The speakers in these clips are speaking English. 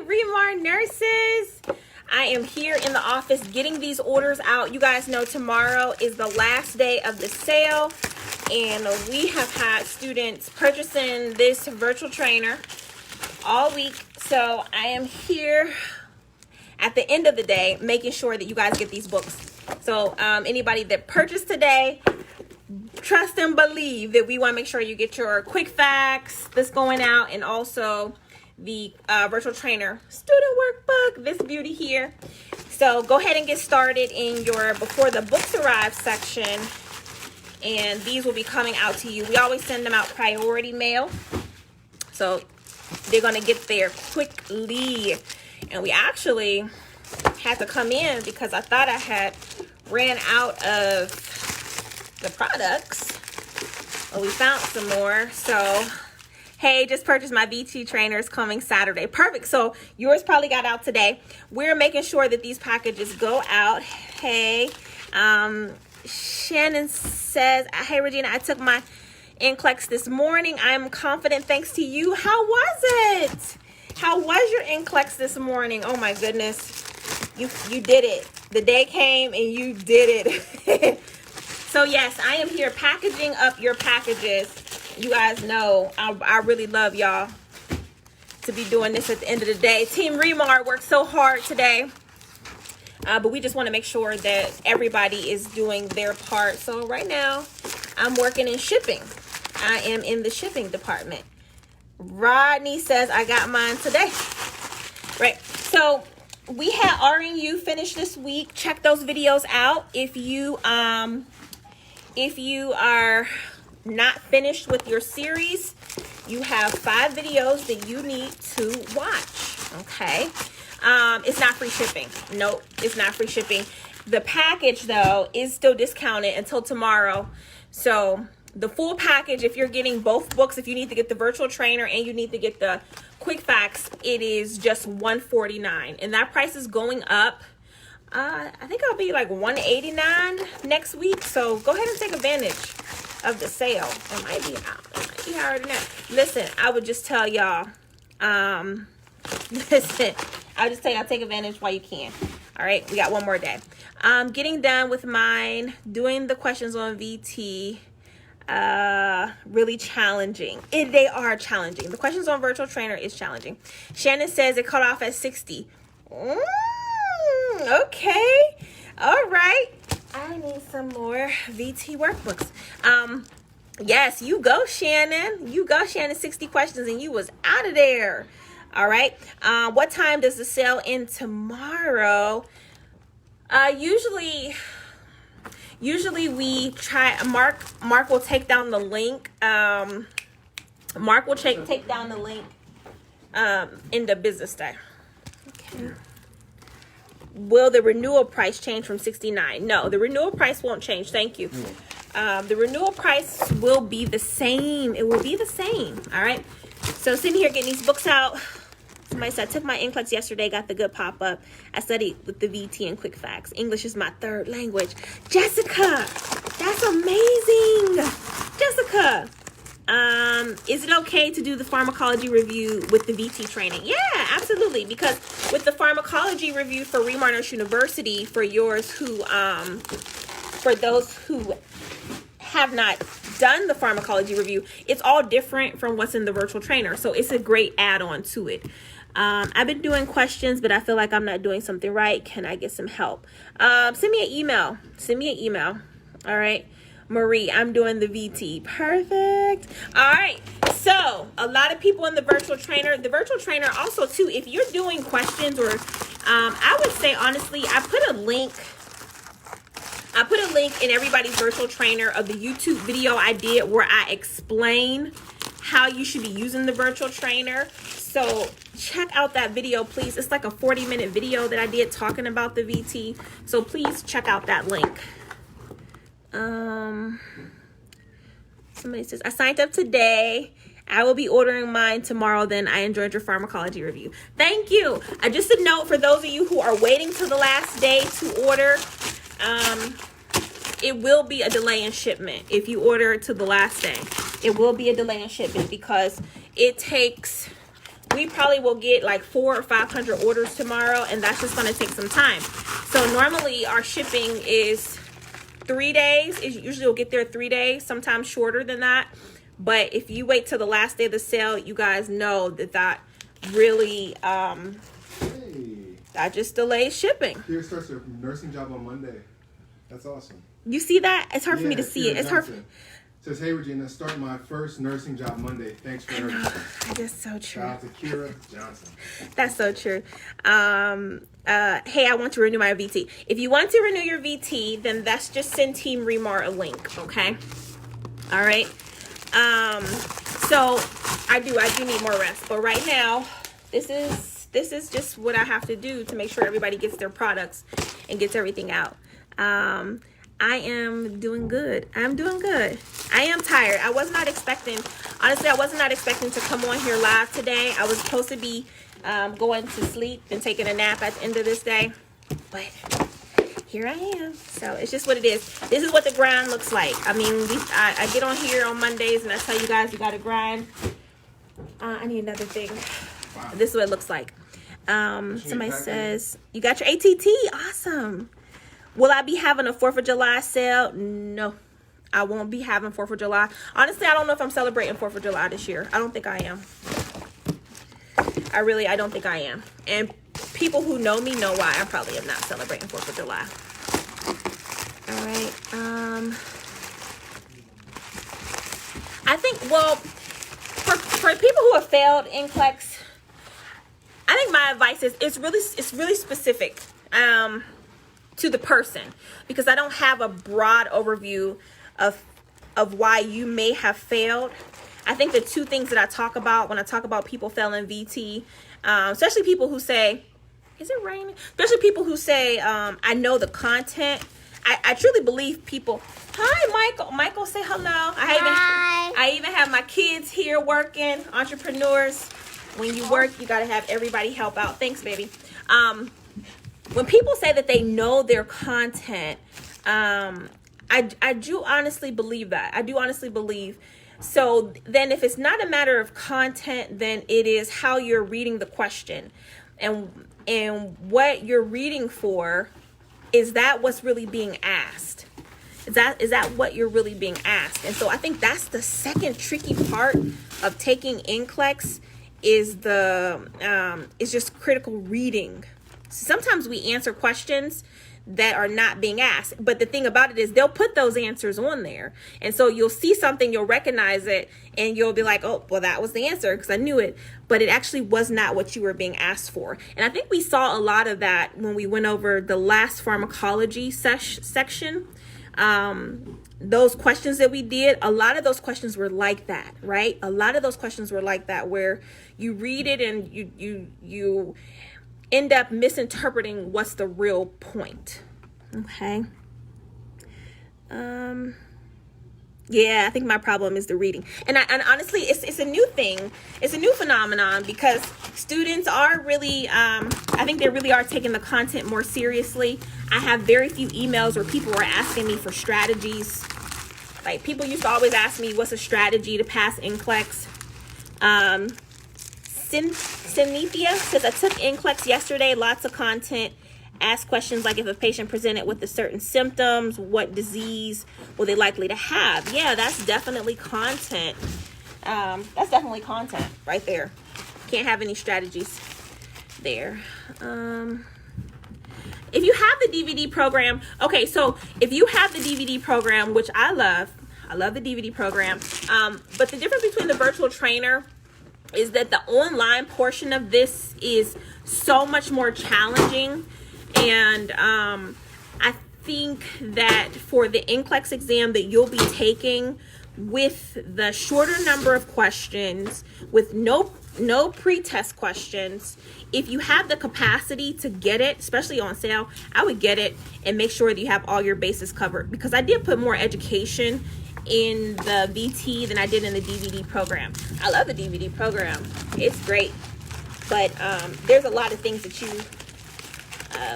Remar nurses. I am here in the office getting these orders out. You guys know tomorrow is the last day of the sale, and we have had students purchasing this virtual trainer all week. So I am here at the end of the day making sure that you guys get these books. So anybody that purchased today, trust and believe that we want to make sure you get your quick facts that's going out, and also the virtual trainer student workbook, this beauty here. So go ahead and get started in your before the books arrive section, and these will be coming out to you. We always send them out priority mail, so they're going to get there quickly. And we actually had to come in because I thought I had ran out of the products, but we found some more. So hey, just purchased my VT trainers coming Saturday. Perfect. So yours probably got out today. We're making sure that these packages go out. Hey, Shannon says, hey Regina, I took my NCLEX this morning. I'm confident thanks to you. How was it? How was your NCLEX this morning? Oh my goodness. You did it. The day came and you did it. So yes, I am here packaging up your packages. You guys know I really love y'all to be doing this at the end of the day. Team Remar worked so hard today, but we just want to make sure that everybody is doing their part. So right now, I'm working in shipping. I am in the shipping department. Rodney says, I got mine today. Right, so we had RNU finish this week. Check those videos out if you are not finished with your series. You have 5 videos that you need to watch. Okay, it's not free shipping. Nope, it's not free shipping. The package though is still discounted until tomorrow. So the full package, if you're getting both books, if you need to get the virtual trainer and you need to get the quick facts, it is just $149, and that price is going up. I think I'll be like $189 next week. So go ahead and take advantage of the sale. It might be out. It might be higher than that. Listen, I would just tell y'all, listen, I'll just tell y'all, take advantage while you can. All right, we got one more day. Getting done with mine, doing the questions on VT, really challenging. They are challenging. The questions on virtual trainer is challenging. Shannon says it cut off at 60. Okay, all right. I need some more VT workbooks. Yes, you go, Shannon. You go, Shannon. 60 questions and you was out of there. All right. What time does the sale end tomorrow? Usually we try. Mark will take down the link. Mark will take down the link in the business day. Okay. Will the renewal price change from $69? No, the renewal price won't change. Thank you. The renewal price will be the same. It will be the same. All right. So sitting here getting these books out. Somebody said, I took my NCLEX yesterday, got the good pop-up. I studied with the VT and quick facts. English is my 3rd language. Jessica, that's amazing. Jessica, is it okay to do the pharmacology review with the VT training? Yeah, absolutely. Because with the pharmacology review for Remar Nurse University, for yours who, for those who have not done the pharmacology review, it's all different from what's in the virtual trainer. So it's a great add-on to it. I've been doing questions, but I feel like I'm not doing something right. Can I get some help? Send me an email. Send me an email. All right. Marie, I'm doing the VT. Perfect. All right. So a lot of people in the virtual trainer also too, if you're doing questions or I would say honestly, I put a link in everybody's virtual trainer of the YouTube video I did where I explain how you should be using the virtual trainer. So check out that video, please. It's like a 40-minute video that I did talking about the VT. So please check out that link. Somebody says, I signed up today. I will be ordering mine tomorrow. Then I enjoyed your pharmacology review. Thank you. Just a note for those of you who are waiting to the last day to order. It will be a delay in shipment if you order to the last day. It will be a delay in shipment because it takes we probably will get like 400 or 500 orders tomorrow, and that's just going to take some time. So normally our shipping is 3 days. It usually will get there 3 days, sometimes shorter than that. But if you wait till the last day of the sale, you guys know that really that just delays shipping. Kira starts her nursing job on Monday. That's awesome. You see that? It's hard for me to see it. It's hard. Says, hey, Regina, start my first nursing job Monday. Thanks for everything. That's so true. Shout out to Kira Johnson. That's so true. Hey, I want to renew my VT. If you want to renew your VT, then that's just send Team Remar a link, okay? All right. So I do need more rest, but right now, this is just what I have to do to make sure everybody gets their products and gets everything out. I am doing good. I'm doing good. I am tired. I was not expecting, honestly, I was not expecting to come on here live today. I was supposed to be going to sleep and taking a nap at the end of this day, but here I am. So it's just what it is. This is what the grind looks like. I mean, I get on here on Mondays and I tell you guys, you got to grind. I need another thing. Wow. This is what it looks like. Somebody says, you got your ATT? Awesome. Will I be having a 4th of July sale? No, I won't be having 4th of July. Honestly, I don't know if I'm celebrating 4th of July this year. I don't think I am. I don't think I am. And people who know me know why I probably am not celebrating 4th of July. All right. I think, well, for people who have failed NCLEX, I think my advice is it's really specific. To the person, because I don't have a broad overview of why you may have failed. I think the two things that I talk about when I talk about people failing VT, especially people who say, is it raining? Especially people who say, I know the content. I truly believe people. Hi, Michael. Michael, say hello. I even have my kids here working, entrepreneurs. When you work, you got to have everybody help out. Thanks, baby. When people say that they know their content, I do honestly believe that. I do honestly believe. So then if it's not a matter of content, then it is how you're reading the question. And what you're reading for, is that what's really being asked? Is that what you're really being asked? And so I think that's the second tricky part of taking NCLEX is just critical reading. Sometimes we answer questions that are not being asked, but the thing about it is they'll put those answers on there, and so you'll see something, you'll recognize it, and you'll be like, oh, well, that was the answer because I knew it, but it actually was not what you were being asked for. And I think we saw a lot of that when we went over the last pharmacology section. Those questions that we did, a lot of those questions were like that, right? A lot of those questions were like that, where you read it and you end up misinterpreting what's the real point. Okay. Yeah, I think my problem is the reading. And honestly, it's a new thing. It's a new phenomenon because students are really, I think they really are taking the content more seriously. I have very few emails where people are asking me for strategies. Like, people used to always ask me, what's a strategy to pass NCLEX? Cynthia says, I took NCLEX yesterday, lots of content. Ask questions like, if a patient presented with a certain symptoms, what disease were they likely to have? Yeah, that's definitely content. That's definitely content right there. Can't have any strategies there. If you have the DVD program, okay, so if you have the DVD program, which I love the DVD program, but the difference between the virtual trainer is that the online portion of this is so much more challenging. And I think that for the NCLEX exam that you'll be taking, with the shorter number of questions, with no pre-test questions, if you have the capacity to get it, especially on sale, I would get it and make sure that you have all your bases covered, because I did put more education in the VT than I did in the DVD program. I love the DVD program. It's great. But there's a lot of things that you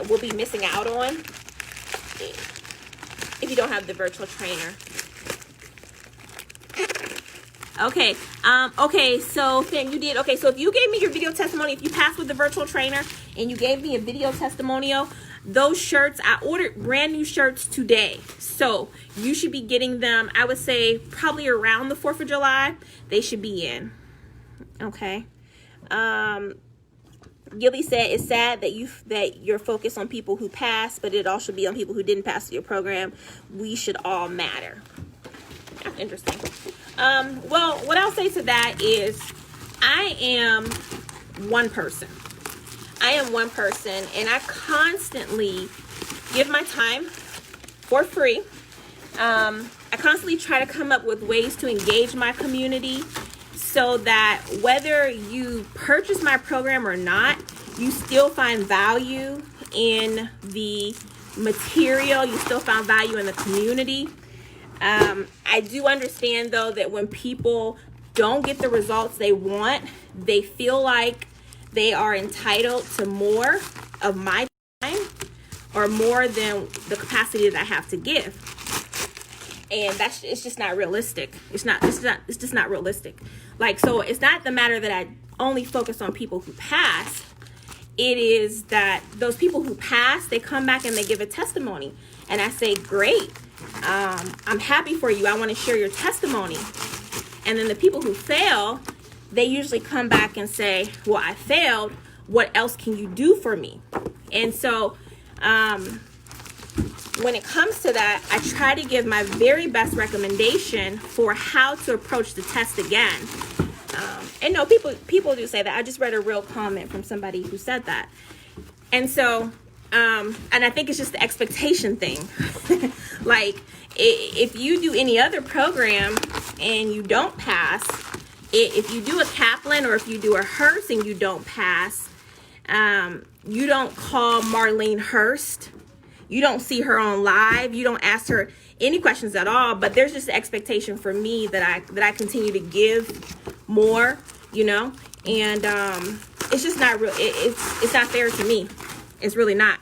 will be missing out on if you don't have the virtual trainer. Okay. Okay. So Fam, you did. Okay. So if you gave me your video testimony, if you passed with the virtual trainer and you gave me a video testimonial, those shirts, I ordered brand new shirts today. So you should be getting them, I would say probably around the 4th of July, they should be in. Okay. Gilly said it's sad that you're focused on people who passed, but it all should be on people who didn't pass your program. We should all matter. That's interesting. Well, what I'll say to that is I am one person. And I constantly give my time for free. I constantly try to come up with ways to engage my community so that whether you purchase my program or not, you still find value in the material. You still find value in the community. I do understand, though, that when people don't get the results they want, they feel like they are entitled to more of my time or more than the capacity that I have to give. And it's just not realistic. It's just not realistic. Like, so it's not the matter that I only focus on people who pass. It is that those people who pass, they come back and they give a testimony. And I say, great. I'm happy for you. I want to share your testimony. And then the people who fail, they usually come back and say, well, I failed. What else can you do for me? And so when it comes to that, I try to give my very best recommendation for how to approach the test again. And no, people do say that. I just read a real comment from somebody who said that. And so, and I think it's just the expectation thing. Like, if you do any other program and you don't pass, if you do a Kaplan or if you do a Hearst and you don't pass, you don't call Marlene Hurst. You don't see her on live. You don't ask her any questions at all. But there's just an expectation for me that I continue to give more, you know. And it's just not real. It's not fair to me. It's really not.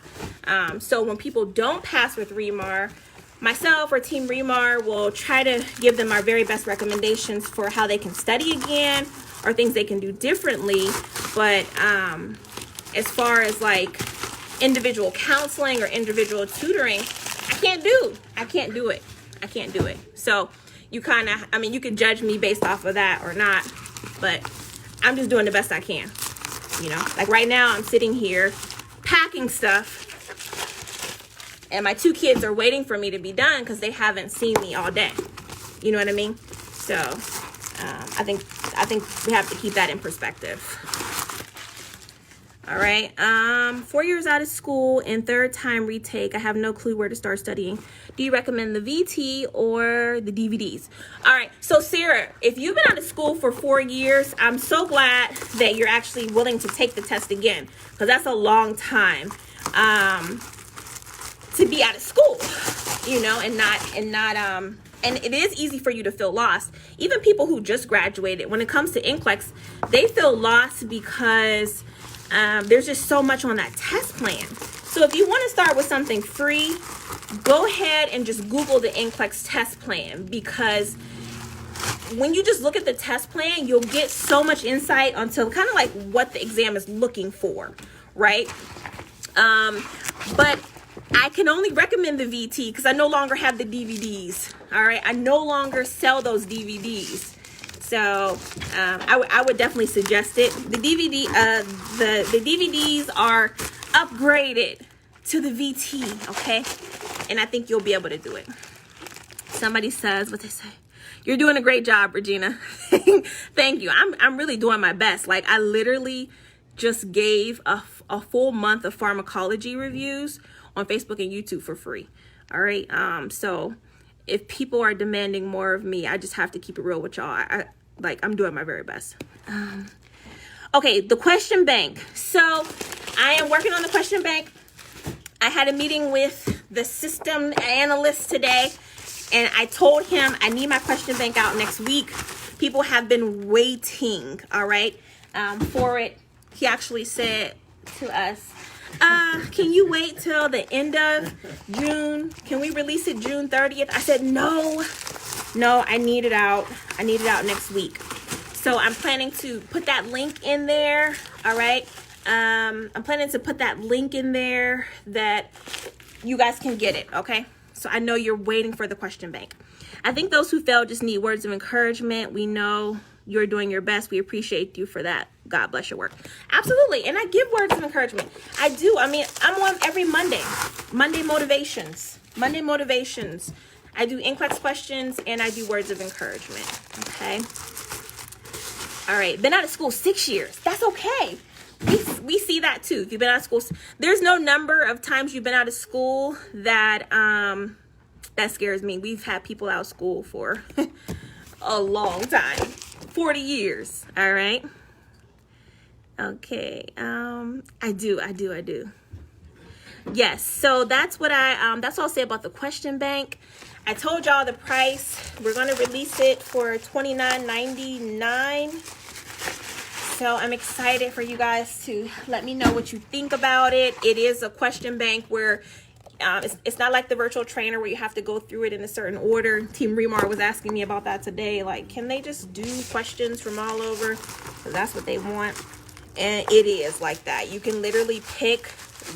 So when people don't pass with REMAR, myself or Team REMAR will try to give them our very best recommendations for how they can study again or things they can do differently. But as far as like individual counseling or individual tutoring, I can't do it. So you kind of, I mean, you could judge me based off of that or not, but I'm just doing the best I can. You know, like right now I'm sitting here packing stuff and my 2 kids are waiting for me to be done because they haven't seen me all day. You know what I mean? So I think we have to keep that in perspective. All right. 4 years out of school and 3rd time retake. I have no clue where to start studying. Do you recommend the VT or the DVDs? All right. So Sarah, if you've been out of school for 4 years, I'm so glad that you're actually willing to take the test again, because that's a long time to be out of school, you know, and it is easy for you to feel lost. Even people who just graduated, when it comes to NCLEX, they feel lost because there's just so much on that test plan. So if you want to start with something free, go ahead and just Google the NCLEX test plan, because when you just look at the test plan, you'll get so much insight onto kind of like what the exam is looking for, right? But I can only recommend the VT because I no longer have the DVDs. All right, I no longer sell those DVDs. So I would definitely suggest it. The DVDs are upgraded to the VT, okay? And I think you'll be able to do it. Somebody says, what they say? You're doing a great job, Regina. Thank you. I'm really doing my best. Like, I literally just gave a full month of pharmacology reviews on Facebook and YouTube for free. All right. So if people are demanding more of me, I just have to keep it real with y'all. I'm doing my very best. Okay, the question bank. So I am working on the question bank. I had a meeting with the system analyst today, and I told him I need my question bank out next week. People have been waiting, all right, for it. He actually said to us, Can you wait till the end of June? Can we release it June 30th? I said, no, I need it out. I need it out next week. So I'm planning to put that link in there. All right. I'm planning to put that link in there that you guys can get it. Okay. So I know you're waiting for the question bank. I think those who failed just need words of encouragement. We know you're doing your best. We appreciate you for that. God bless your work. Absolutely. And I give words of encouragement. I do. I mean, I'm on every Monday. Monday motivations. I do NCLEX questions and I do words of encouragement. Okay. All right. Been out of school 6 years. That's okay. We see that too. If you've been out of school, there's no number of times you've been out of school that scares me. We've had people out of school for a long time. 40 years. All right. Okay. I do. Yes. So that's what that's all I'll say about the question bank. I told y'all the price. We're going to release it for $29.99. So I'm excited for you guys to let me know what you think about it. It is a question bank where it's not like the virtual trainer where you have to go through it in a certain order. Team Remar was asking me about that today. Like, can they just do questions from all over? Because that's what they want. And it is like that. You can literally pick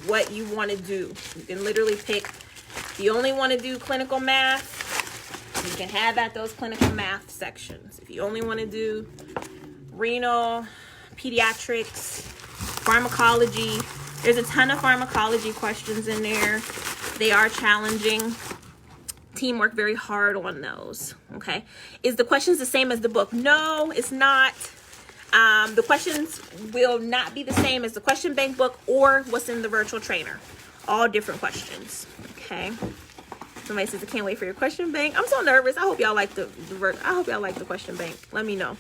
what you want to do. You can literally pick. If you only want to do clinical math, you can have at those clinical math sections. If you only want to do renal, pediatrics, pharmacology, there's a ton of pharmacology questions in there. They are challenging. Team worked very hard on those. Okay. Is the questions the same as the book? No, it's not. The questions will not be the same as the question bank book or what's in the virtual trainer. All different questions. Okay. Somebody says, I can't wait for your question bank. I'm so nervous. I hope y'all like the question bank. Let me know.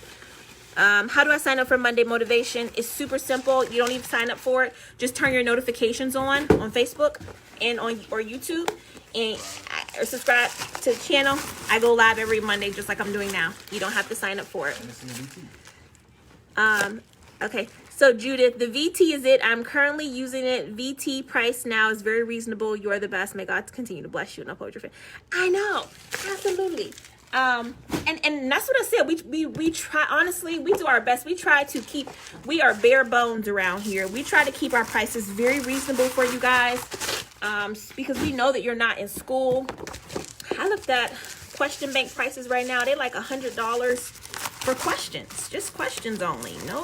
How do I sign up for Monday Motivation? It's super simple. You don't need to sign up for it. Just turn your notifications on Facebook and or YouTube, and or subscribe to the channel. I go live every Monday just like I'm doing now. You don't have to sign up for it. Okay. So Judith, the VT is it. I'm currently using it. VT price now is very reasonable. You are the best. May God continue to bless you and uphold your faith. I know. Absolutely. And that's what I said. We try, honestly, we do our best. We are bare bones around here. We try to keep our prices very reasonable for you guys. Because we know that you're not in school. I looked at question bank prices right now. They're like $100 for questions, just questions only. No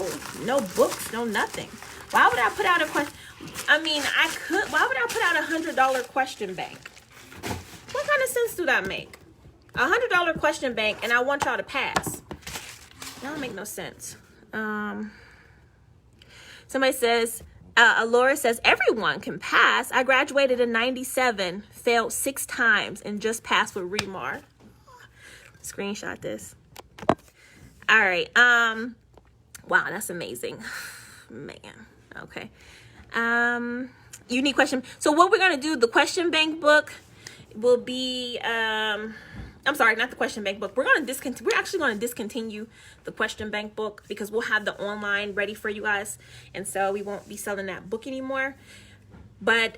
books, no nothing. Why would I put out why would I put out $100 question bank? What kind of sense do that make? $100 question bank, and I want y'all to pass. That don't make no sense. Somebody says, Laura says, everyone can pass. I graduated in 97, failed 6 times, and just passed with Remar. Screenshot this. All right. Wow, that's amazing. Man. Okay. Unique question. So what we're going to do, the question bank book will be, I'm sorry, not the question bank book. We're actually going to discontinue the question bank book because we'll have the online ready for you guys. And so we won't be selling that book anymore. But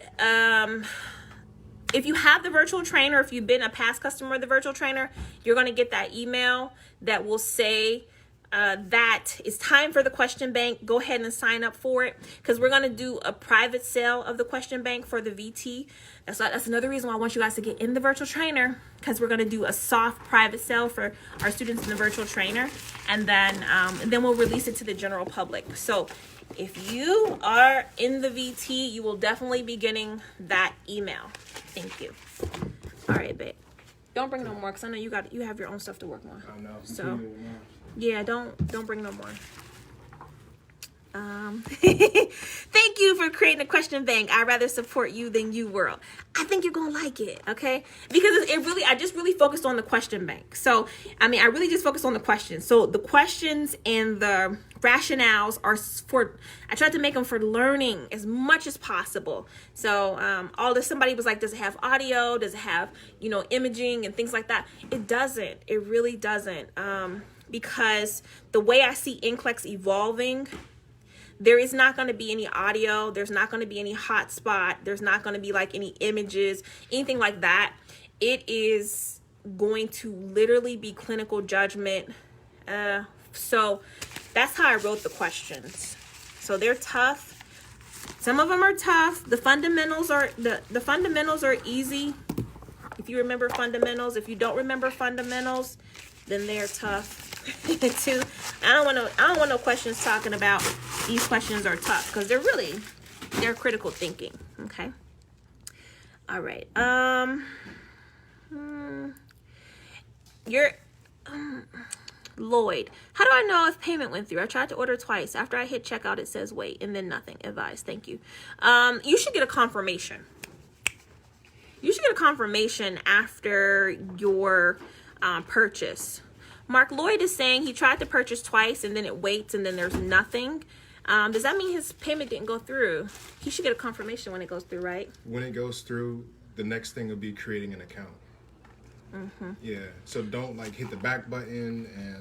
if you have the virtual trainer, if you've been a past customer of the virtual trainer, you're going to get that email that will say that it's time for the question bank. Go ahead and sign up for it because we're going to do a private sale of the question bank for the VT. That's another reason why I want you guys to get in the virtual trainer, because we're going to do a soft private sale for our students in the virtual trainer, and then we'll release it to the general public. So if you are in the VT, you will definitely be getting that email. Thank you. All right, babe. Don't bring no more because I know you have your own stuff to work on. I know. So yeah, don't bring no more. Thank you for creating a question bank. I'd rather support you than you, world. I think you're gonna like it, okay? Because I just really focused on the question bank. So I really just focused on the questions. So the questions and the rationales are I tried to make them for learning as much as possible. So somebody was like, does it have audio? Does it have imaging and things like that? It doesn't. It really doesn't. Because the way I see NCLEX evolving, There is not going to be any audio. There's not going to be any hotspot. There's not going to be like any images, anything like that. It is going to literally be clinical judgment. So that's how I wrote the questions. So they're tough. Some of them are tough. The fundamentals are the fundamentals are easy. If you remember fundamentals, if you don't remember fundamentals, then they're tough too. I don't want no questions talking about these questions are tough, because they're critical thinking. Okay. All right. Lloyd, how do I know if payment went through? I tried to order twice. After I hit checkout, it says wait, and then nothing. Advice. Thank you. You should get a confirmation. You should get a confirmation after your purchase. Mark Lloyd is saying he tried to purchase twice and then it waits and then there's nothing. Does that mean his payment didn't go through? He should get a confirmation when it goes through, right? When it goes through, the next thing will be creating an account. Yeah, so don't like hit the back button and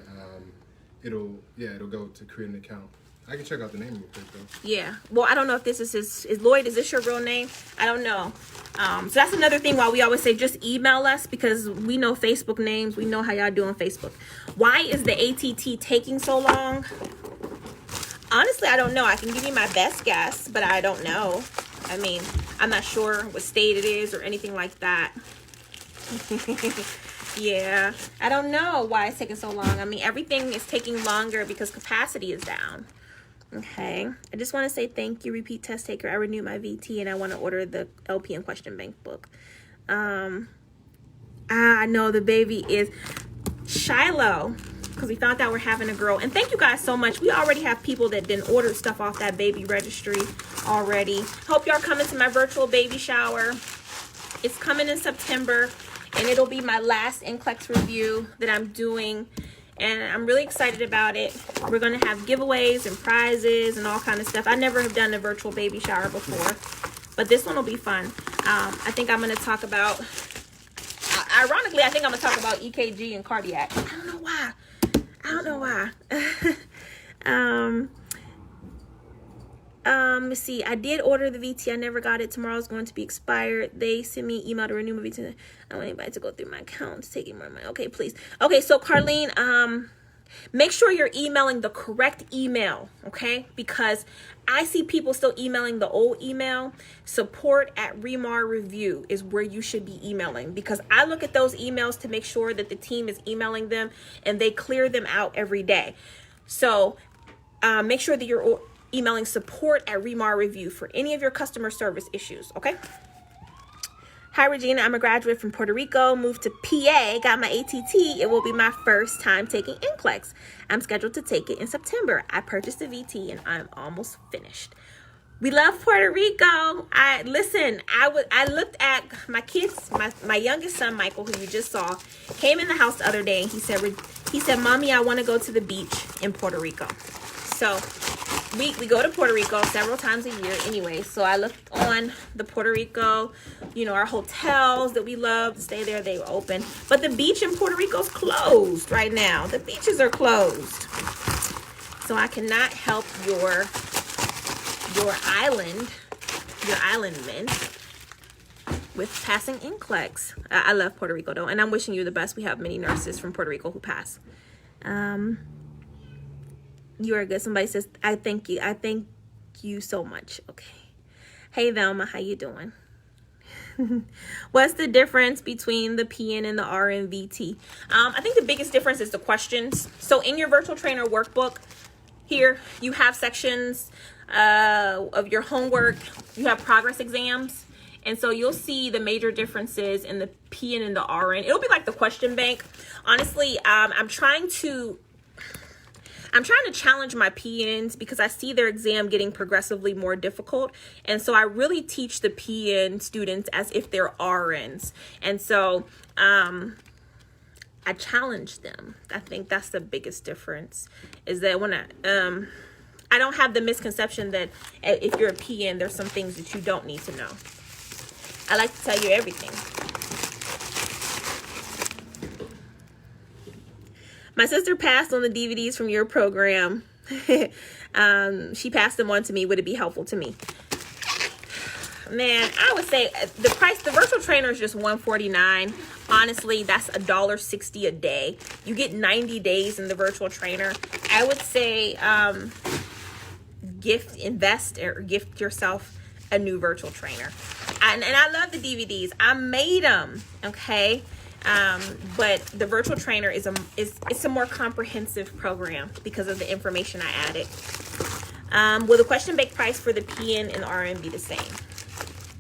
it'll go to create an account. I can check out the name real quick though. Yeah, well, I don't know if this is Lloyd, is this your real name? I don't know. So that's another thing why we always say just email us, because we know Facebook names. We know how y'all do on Facebook. Why is the ATT taking so long? Honestly, I don't know. I can give you my best guess, but I don't know. I mean, I'm not sure what state it is or anything like that. Yeah, I don't know why it's taking so long. I mean, everything is taking longer because capacity is down. Okay, I just want to say thank you, repeat test taker. I renewed my VT and I want to order the LPN question bank book. I know the baby is Shiloh, because we found out we're having a girl. And thank you guys so much. We already have people that didn't order stuff off that baby registry already. Hope y'all coming to my virtual baby shower. It's coming in September, and it'll be my last NCLEX review that I'm doing. And I'm really excited about it. We're going to have giveaways and prizes and all kind of stuff. I never have done a virtual baby shower before, but this one will be fun. I think I'm going to talk about, ironically, I think I'm going to talk about EKG and cardiac. I don't know why. Let's see. I did order the VT. I never got it. Tomorrow's going to be expired. They sent me an email to renew my VT. I don't want anybody to go through my account. It's taking more money. Okay, please. Okay, so Carlene, make sure you're emailing the correct email, okay? Because I see people still emailing the old email. Support@Remar Review is where you should be emailing, because I look at those emails to make sure that the team is emailing them and they clear them out every day. So make sure that you're emailing support@Remar Review for any of your customer service issues, okay? Hi, Regina. I'm a graduate from Puerto Rico, moved to PA, got my ATT. It will be my first time taking NCLEX. I'm scheduled to take it in September. I purchased a VT and I'm almost finished. We love Puerto Rico. I looked at my kids. My youngest son, Michael, who you just saw, came in the house the other day and he said, Mommy, I want to go to the beach in Puerto Rico. So we go to Puerto Rico several times a year anyway. So I looked on the Puerto Rico, our hotels that we love to stay there, they were open. But the beach in Puerto Rico is closed right now. The beaches are closed. So I cannot help your islandmen with passing NCLEX. I love Puerto Rico though, and I'm wishing you the best. We have many nurses from Puerto Rico who pass. You are good. Somebody says, I thank you. I thank you so much. Okay. Hey, Velma, how you doing? What's the difference between the PN and the RN VT? I think the biggest difference is the questions. So in your virtual trainer workbook here, you have sections of your homework. You have progress exams. And so you'll see the major differences in the PN and the RN. It'll be like the question bank. Honestly, I'm trying to challenge my PNs because I see their exam getting progressively more difficult. And so I really teach the PN students as if they're RNs. And so I challenge them. I think that's the biggest difference, is that when I don't have the misconception that if you're a PN, there's some things that you don't need to know. I like to tell you everything. My sister passed on the DVDs from your program. She passed them on to me. Would it be helpful to me? Man, I would say the virtual trainer is just $149. Honestly, that's $1.60 a day. You get 90 days in the virtual trainer. I would say invest or gift yourself a new virtual trainer. And I love the DVDs. I made them, okay? But the virtual trainer is a more comprehensive program because of the information I added. Will the question bank price for the PN and RN be the same?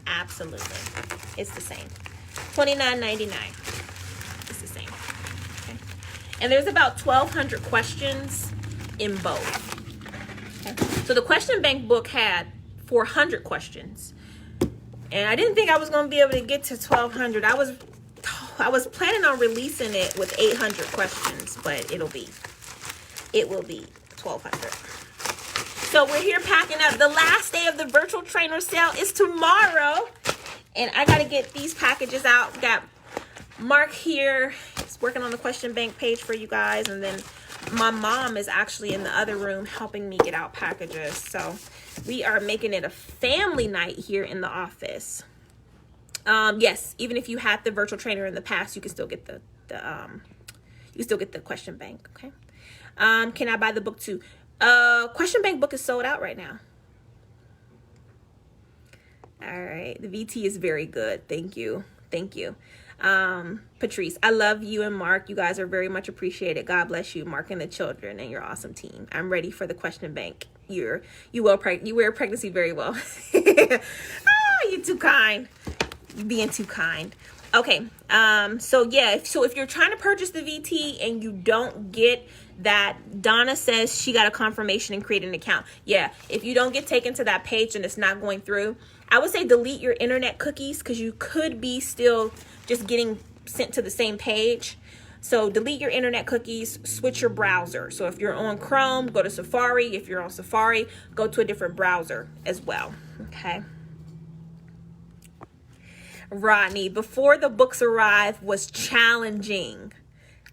Absolutely. It's the same. $29.99. It's the same. Okay. And there's about 1,200 questions in both. Okay. So the question bank book had 400 questions. And I didn't think I was going to be able to get to 1,200. I was planning on releasing it with 800 questions, but it will be 1,200. So we're here packing up. The last day of the virtual trainer sale is tomorrow. And I got to get these packages out. Got Mark here. He's working on the question bank page for you guys. And then my mom is actually in the other room helping me get out packages. So we are making it a family night here in the office. Yes, even if you had the virtual trainer in the past, you can still get the question bank. Okay. Can I buy the book too? Question bank book is sold out right now. All right. The VT is very good. Thank you. Thank you. Patrice, I love you and Mark. You guys are very much appreciated. God bless you, Mark and the children and your awesome team. I'm ready for the question bank. You wear pregnancy very well. Oh, you're too kind. You're being too kind. Okay. So if you're trying to purchase the VT and you don't get that, Donna says she got a confirmation and created an account. Yeah. If you don't get taken to that page and it's not going through, I would say delete your internet cookies because you could be still just getting sent to the same page. So delete your internet cookies, switch your browser. So if you're on Chrome, go to Safari. If you're on Safari, go to a different browser as well. Okay. Rodney, before the books arrive was challenging,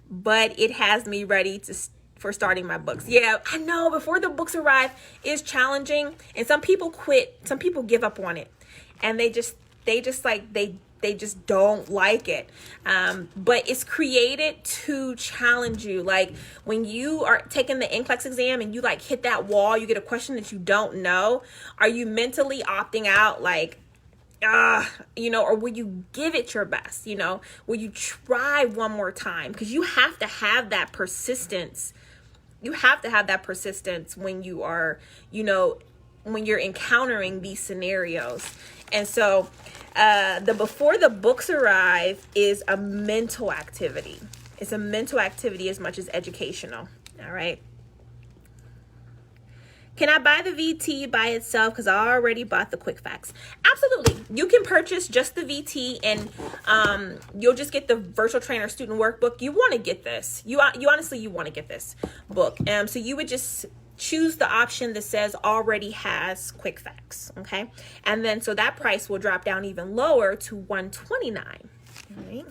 but it has me ready for starting my books. Yeah, I know before the books arrive is challenging, and some people quit. Some people give up on it, and they just don't like it. But it's created to challenge you. Like when you are taking the NCLEX exam and you like hit that wall, you get a question that you don't know. Are you mentally opting out? Like, or will you give it your best? Will you try one more time? Because you have to have that persistence. You have to have that persistence when you are, when you're encountering these scenarios. And so the before the books arrive is a mental activity. It's a mental activity as much as educational. All right. Can I buy the VT by itself? Because I already bought the quick facts. Absolutely. You can purchase just the VT and you'll just get the virtual trainer student workbook. You want to get this. You honestly want to get this book. So you would just choose the option that says already has quick facts. Okay. And then so that price will drop down even lower to $129. All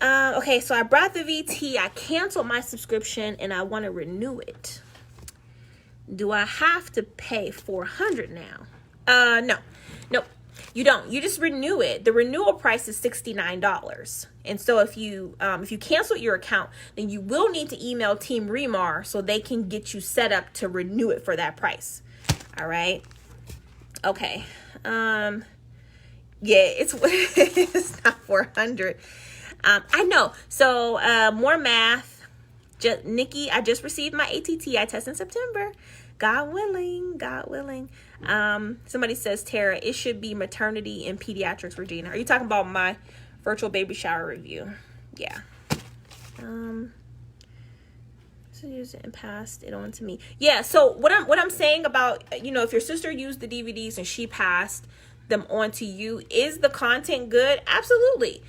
right. Okay. So I brought the VT. I canceled my subscription and I want to renew it. Do I have to pay $400 now? No, you don't. You just renew it. The renewal price is $69. And so if you cancel your account, then you will need to email Team Remar so they can get you set up to renew it for that price. All right. Okay. Yeah, it's not $400. I know. So more math. Nikki, I just received my ATT. I test in September. God willing. Somebody says, Tara, it should be maternity and pediatrics, Regina. Are you talking about my virtual baby shower review? Yeah. So use it and passed it on to me. Yeah. So what I'm saying about, if your sister used the DVDs and she passed them on to you, is the content good? Absolutely.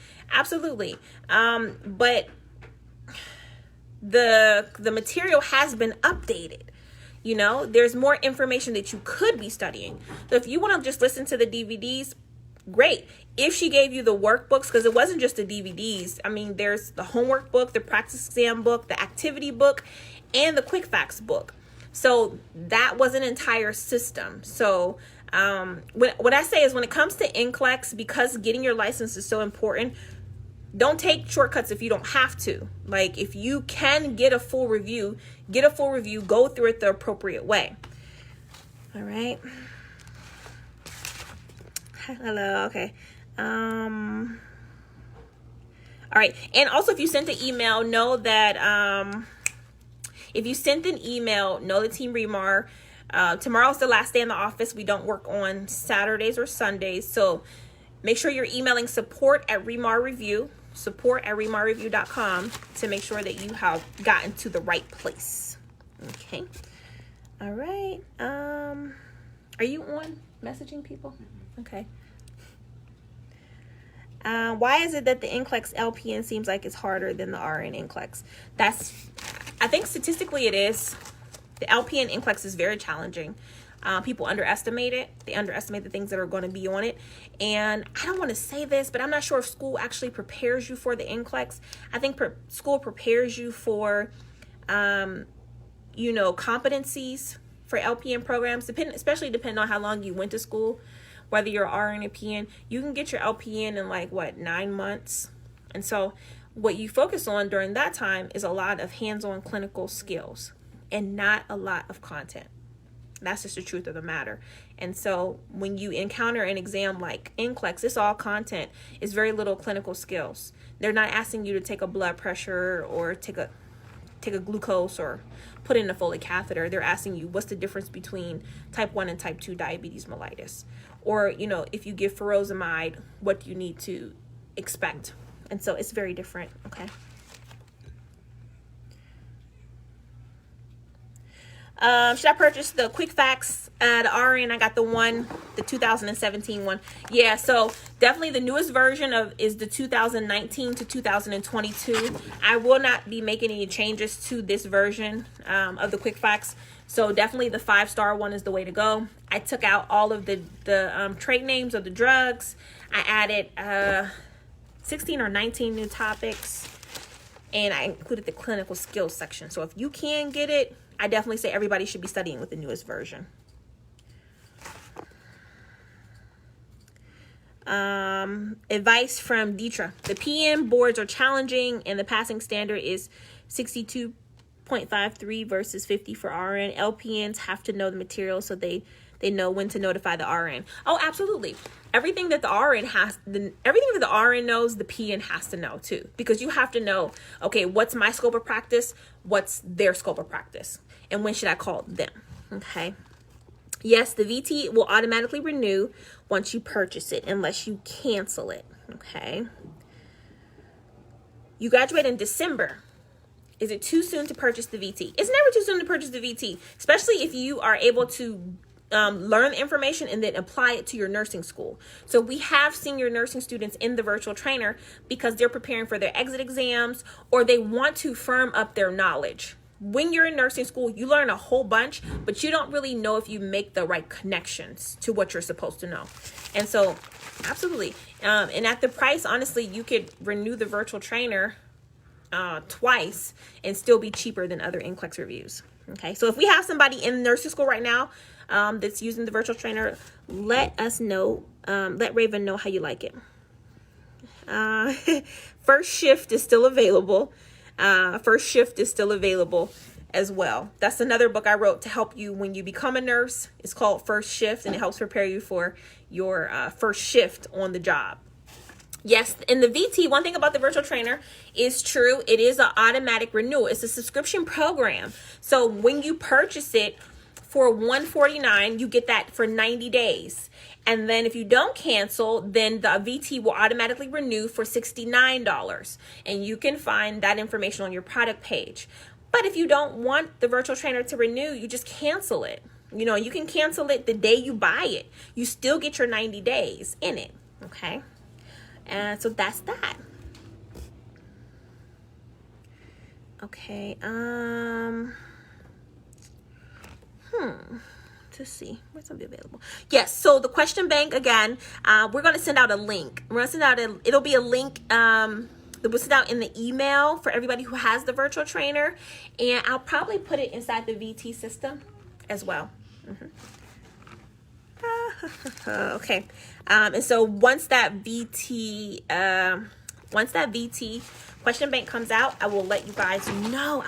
But the material has been updated. There's more information that you could be studying. So if you want to just listen to the DVDs, great. If she gave you the workbooks, because it wasn't just the DVDs. I mean, there's the homework book, the practice exam book, the activity book, and the Quick Facts book. So that was an entire system. So what I say is, when it comes to NCLEX, because getting your license is so important, don't take shortcuts if you don't have to. Like, if you can get a full review, go through it the appropriate way. All right. Hello. Okay. All right. And also, if you sent an email, know that if you sent an email, know the Team Remar. Tomorrow's the last day in the office. We don't work on Saturdays or Sundays. So make sure you're emailing support@remarreview.com to make sure that you have gotten to the right place. Okay. All right. Are you on messaging people? Okay. Why is it that the NCLEX LPN seems like it's harder than the RN NCLEX? I think statistically it is. The LPN NCLEX is very challenging. People underestimate it. They underestimate the things that are going to be on it. And I don't want to say this, but I'm not sure if school actually prepares you for the NCLEX. I think school prepares you for, competencies for LPN programs, especially depending on how long you went to school, whether you're RN or PN. You can get your LPN in 9 months. And so what you focus on during that time is a lot of hands-on clinical skills and not a lot of content. That's just the truth of the matter. And so when you encounter an exam like NCLEX, it's all content. It's very little clinical skills. They're not asking you to take a blood pressure or take a glucose or put in a Foley catheter. They're asking you, what's the difference between type 1 and type 2 diabetes mellitus? Or, if you give furosemide, what do you need to expect? And so it's very different, okay? Should I purchase the Quick Facts, the RN? I got the 2017 one. Yeah, so definitely the newest version is the 2019 to 2022. I will not be making any changes to this version of the Quick Facts. So definitely the 5-star one is the way to go. I took out all of the trade names of the drugs. I added 16 or 19 new topics, and I included the clinical skills section. So if you can get it, I definitely say everybody should be studying with the newest version. Advice from Deetra. The PM boards are challenging, and the passing standard is 62.53 versus 50 for RN. LPNs have to know the material so they know when to notify the RN. Oh, absolutely. Everything that the RN knows, the PN has to know too, because you have to know, okay, what's my scope of practice? What's their scope of practice? And when should I call them? Okay. Yes, the VT will automatically renew once you purchase it, unless you cancel it. Okay. You graduate in December. Is it too soon to purchase the VT? It's never too soon to purchase the VT, especially if you are able to learn the information and then apply it to your nursing school. So we have senior nursing students in the virtual trainer because they're preparing for their exit exams, or they want to firm up their knowledge. When you're in nursing school, you learn a whole bunch, but you don't really know if you make the right connections to what you're supposed to know. And so absolutely. And at the price, honestly, you could renew the virtual trainer twice and still be cheaper than other NCLEX reviews. Okay, so if we have somebody in nursing school right now that's using the virtual trainer, let us know. Let Raven know how you like it. First Shift is still available. First Shift is still available as well. That's another book I wrote to help you when you become a nurse. It's called First Shift, and it helps prepare you for your first shift on the job. Yes, in the VT, one thing about the virtual trainer is true. It is an automatic renewal. It's a subscription program. So when you purchase it for $149, you get that for 90 days. And then if you don't cancel, then the VT will automatically renew for $69. And you can find that information on your product page. But if you don't want the virtual trainer to renew, you just cancel it. You can cancel it the day you buy it. You still get your 90 days in it. Okay. And so that's that. Okay. To see where's something available. Yes. So the question bank again. We're going to send out a link. We're going to send out it'll be a link We'll send out in the email for everybody who has the virtual trainer, and I'll probably put it inside the VT system as well. Okay, and so once that VT question bank comes out, I will let you guys know.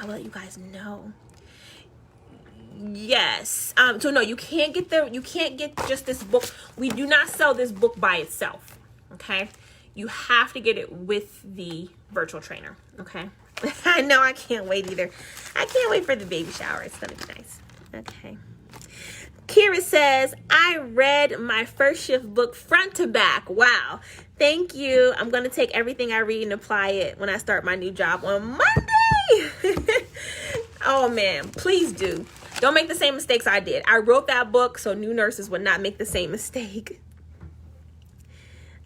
Yes. So no, you can't get just this book. We do not sell this book by itself. Okay. You have to get it with the virtual trainer. Okay. I know, I can't wait either. I can't wait for the baby shower. It's gonna be nice. Okay. Kira says, I read my first shift book front to back. Wow. Thank you. I'm going to take everything I read and apply it when I start my new job on Monday. Oh, man. Please do. Don't make the same mistakes I did. I wrote that book so new nurses would not make the same mistake.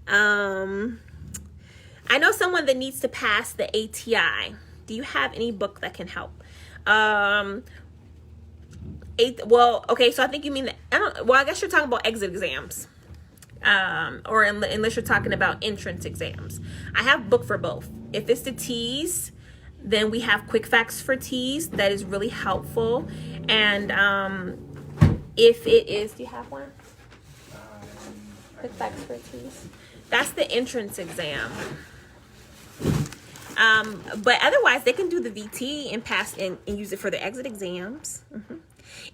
I know someone that needs to pass the ATI. Do you have any book that can help? Well, okay, so I think you mean I guess you're talking about exit exams, or unless you're talking about entrance exams. I have a book for both. If it's the T's, then we have quick facts for T's. That is really helpful. And if it is, do you have one? Quick facts for T's. That's the entrance exam. But otherwise, they can do the VT and pass and use it for the exit exams.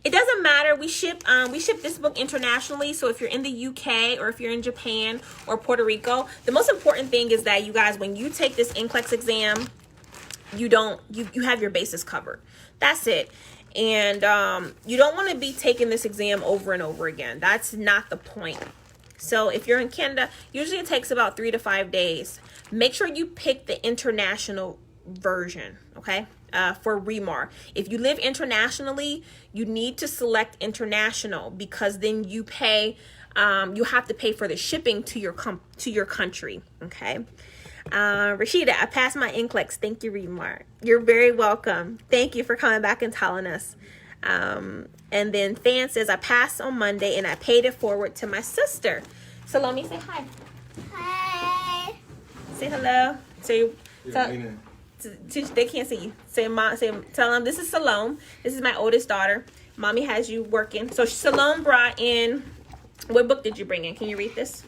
It doesn't matter. We ship this book internationally. So if you're in the UK or if you're in Japan or Puerto Rico, the most important thing is that you guys, when you take this NCLEX exam, you have your bases covered. That's it. And you don't want to be taking this exam over and over again. That's not the point. So if you're in Canada, usually it takes about 3 to 5 days. Make sure you pick the international version, okay? For REMAR. If you live internationally, you need to select international, because then you pay, you have to pay for the shipping to your country, okay? Rashida, I passed my NCLEX. Thank you, REMAR. You're very welcome. Thank you for coming back and telling us. And then Fan says, I passed on Monday and I paid it forward to my sister. Salome, say hi. Hi. Say hello. They can't see you. Tell them this is Salome. This is my oldest daughter. Mommy has you working. So Salome brought in, what book did you bring in? Can you read this?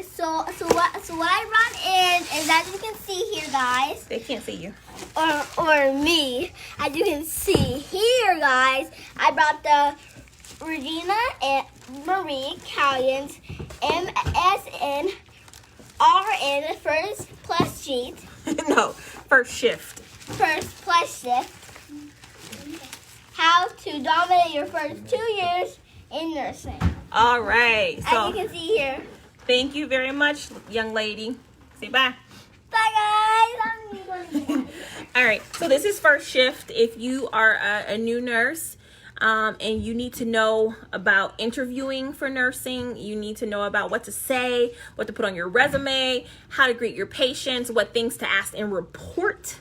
So what I brought in is, as you can see here, guys. They can't see you. Or me. As you can see here, guys, I brought the Regina and Marie Callions MSN RN First Plus Sheet. No, first shift. First Plus Shift. How to dominate your first 2 years in nursing. All right. So, as you can see here. Thank you very much, young lady. Say bye. Bye, guys. All right. So this is first shift. If you are a new nurse, and you need to know about interviewing for nursing, you need to know about what to say, what to put on your resume, how to greet your patients, what things to ask and report,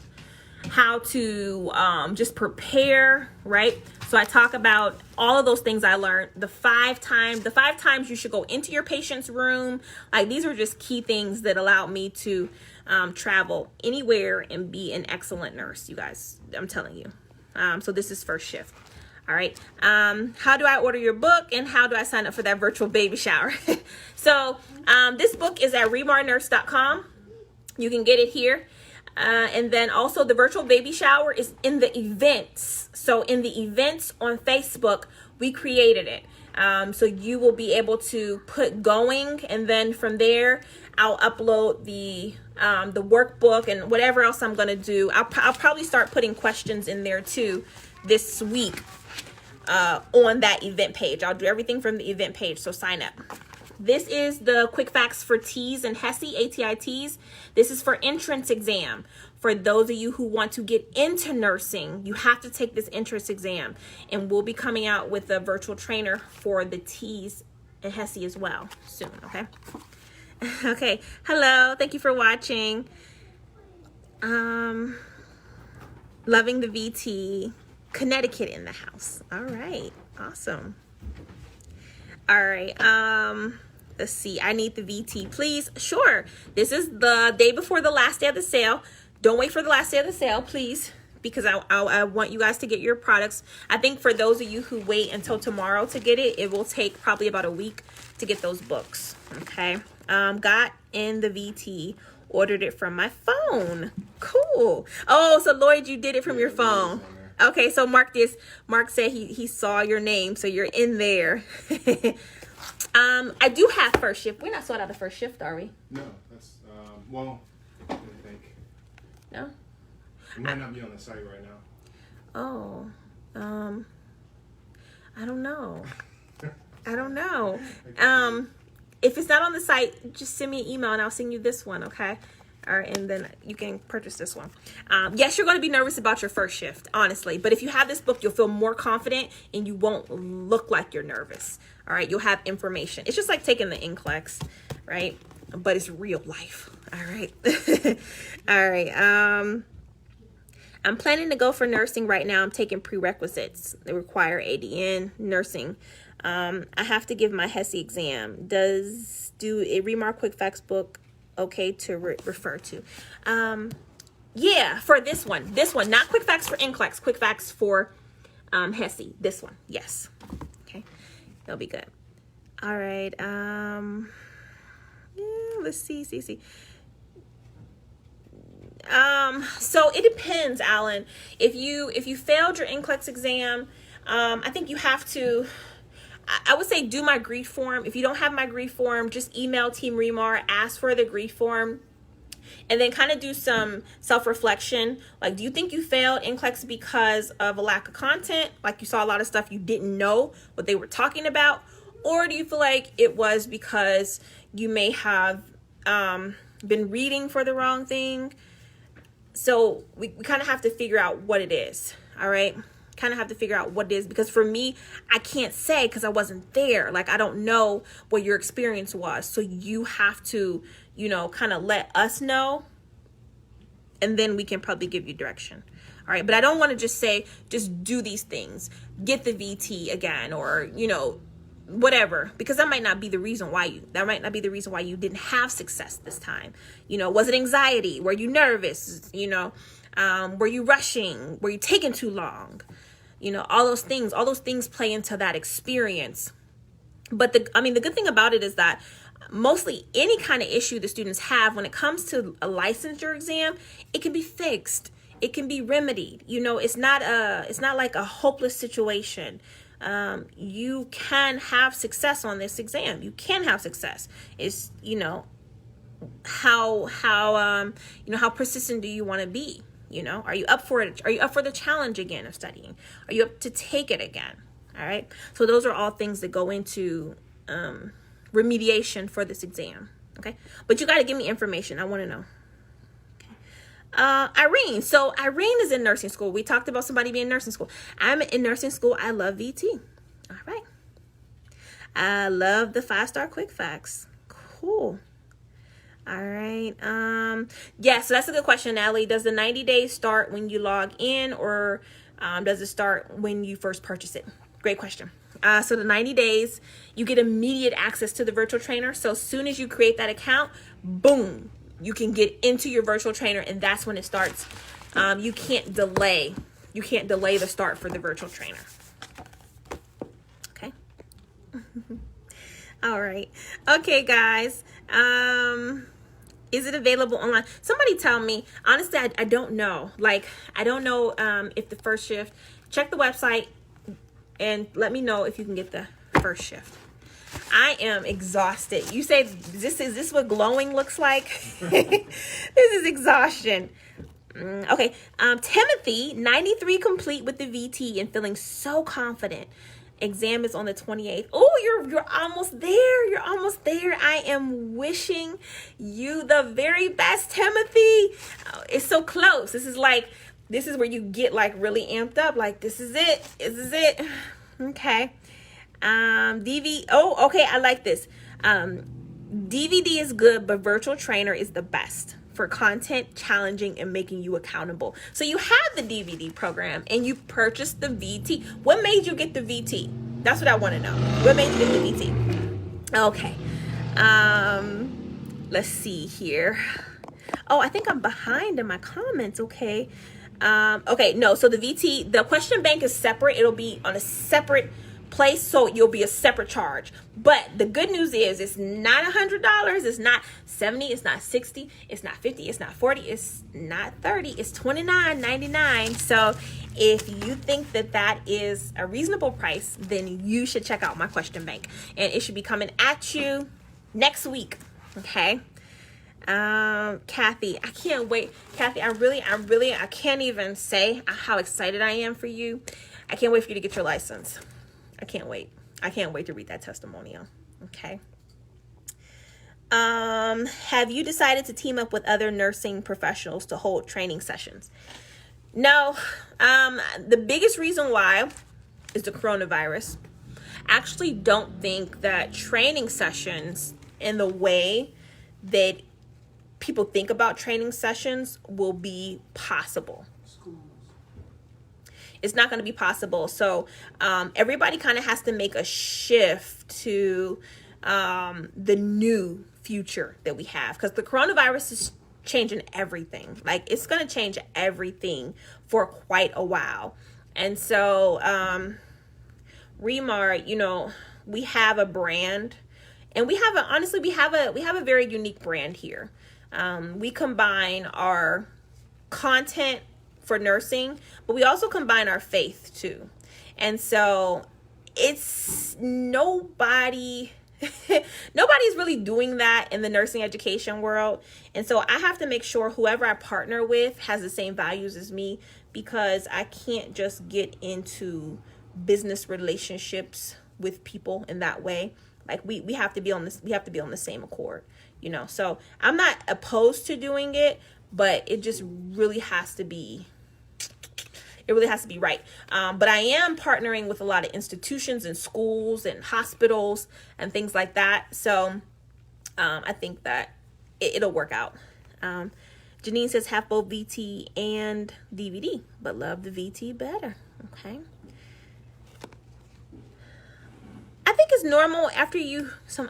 how to just prepare, right? So I talk about all of those things I learned. The five times you should go into your patient's room. Like, these are just key things that allowed me to travel anywhere and be an excellent nurse, you guys. I'm telling you. So this is first shift. All right. How do I order your book, and how do I sign up for that virtual baby shower? So this book is at remarnurse.com. You can get it here. And then also the virtual baby shower is in the events. So in the events on Facebook, we created it. So you will be able to put going, and then from there, I'll upload the workbook and whatever else I'm going to do. I'll probably start putting questions in there too this week on that event page. I'll do everything from the event page, so sign up. This is the quick facts for T's and HESI, ATITs. This is for entrance exam. For those of you who want to get into nursing, you have to take this entrance exam. And we'll be coming out with a virtual trainer for the T's and HESI as well soon, okay? Okay, hello. Thank you for watching. Loving the VT. Connecticut in the house. All right. Awesome. All right. Let's see. I need the VT, please. Sure. This is the day before the last day of the sale. Don't wait for the last day of the sale, please, because I want you guys to get your products. I think for those of you who wait until tomorrow to get it, it will take probably about a week to get those books. Okay. Got in the VT. Ordered it from my phone. Cool. Oh, so Lloyd, you did it from your phone. Okay, so Mark said he saw your name, so you're in there. I do have first shift. We're not sold out of first shift, are we? No, that's well, I think. No? It might not be on the site right now. Oh. I don't know. I don't know. If it's not on the site, just send me an email and I'll send you this one, okay? All right, and then you can purchase this one. Yes, you're going to be nervous about your first shift, honestly. But if you have this book, you'll feel more confident and you won't look like you're nervous. All right, you'll have information. It's just like taking the NCLEX, right? But it's real life. All right. All right. I'm planning to go for nursing right now. I'm taking prerequisites. They require ADN, nursing. I have to give my HESI exam. Do a Remark Quick Facts book okay to refer to? Yeah, for this one, not Quick Facts for NCLEX, Quick Facts for HESI. This one, yes. Okay, that'll be good. All right. Yeah, let's see. So it depends, Alan. If you failed your NCLEX exam, I think you have to. I would say do my grief form. If you don't have my grief form, just email Team Remar, ask for the grief form, and then kind of do some self-reflection. Like, do you think you failed NCLEX because of a lack of content? Like you saw a lot of stuff you didn't know what they were talking about? Or do you feel like it was because you may have been reading for the wrong thing? So we kind of have to figure out what it is, all right? Kind of have to figure out what it is, because for me, I can't say because I wasn't there. Like, I don't know what your experience was. So you have to, kind of let us know, and then we can probably give you direction. All right. But I don't want to just say, just do these things, get the VT again, or, whatever, because that might not be the reason why you didn't have success this time. Was it anxiety? Were you nervous? Were you rushing? Were you taking too long? All those things play into that experience. But the good thing about it is that mostly any kind of issue the students have when it comes to a licensure exam, it can be fixed. It can be remedied. It's not like a hopeless situation. You can have success on this exam. You can have success. It's, how persistent do you want to be? Are you up for it? Are you up for the challenge again of studying? Are you up to take it again? All right. So those are all things that go into remediation for this exam. Okay. But you got to give me information. I want to know. Irene. So Irene is in nursing school. We talked about somebody being in nursing school. I'm in nursing school. I love VT. All right. I love the 5-star quick facts. Cool. All right. Yeah, so that's a good question, Natalie. Does the 90 days start when you log in, or does it start when you first purchase it? Great question. So the 90 days, you get immediate access to the virtual trainer. So as soon as you create that account, boom, you can get into your virtual trainer, and that's when it starts. You can't delay the start for the virtual trainer. Okay. All right. Okay, guys. Is it available online? Somebody tell me. Honestly, I don't know. I don't know if the first shift. Check the website and let me know if you can get the first shift. I am exhausted. You say, is this what glowing looks like? This is exhaustion. Okay. Timothy, 93 complete with the VT and feeling so confident. Exam is on the 28th. Oh, you're almost there. You're almost there. I am wishing you the very best, Timothy. Oh, it's so close. This is where you get really amped up. This is it. This is it. Okay. Okay, I like this. DVD is good, but virtual trainer is the best for content, challenging, and making you accountable. So you have the DVD program and you purchased the VT. What made you get the VT? That's what I want to know. What made you get the VT? Okay. Let's see here. Oh, I think I'm behind in my comments. Okay. Okay, no, so the question bank is separate. It'll be on a separate place, so you'll be a separate charge. But the good news is it's not $100, it's not 70, it's not 60, it's not 50, it's not 40, it's not 30, it's $29.99. So if you think that is a reasonable price, then you should check out my question bank, and it should be coming at you next week. Okay. Kathy, I can't wait. Kathy, I can't even say how excited I am for you. I can't wait for you to get your license. I can't wait. I can't wait to read that testimonial. Okay. Have you decided to team up with other nursing professionals to hold training sessions? No. The biggest reason why is the coronavirus. I actually don't think that training sessions in the way that people think about training sessions will be possible. It's not going to be possible. So everybody kind of has to make a shift to the new future that we have, because the coronavirus is changing everything. Like, it's going to change everything for quite a while. And so Remar, you know, we have a brand, and we have a very unique brand here. We combine our content for nursing, but we also combine our faith too. And so it's nobody's really doing that in the nursing education world. And so I have to make sure whoever I partner with has the same values as me, because I can't just get into business relationships with people in that way. Like, we have to be on this, we have to be on the same accord, you know. So I'm not opposed to doing it, but it just really has to be, right. But I am partnering with a lot of institutions and schools and hospitals and things like that. So I think that it'll work out. Janine says have both VT and DVD, but love the VT better. Okay. I think it's normal after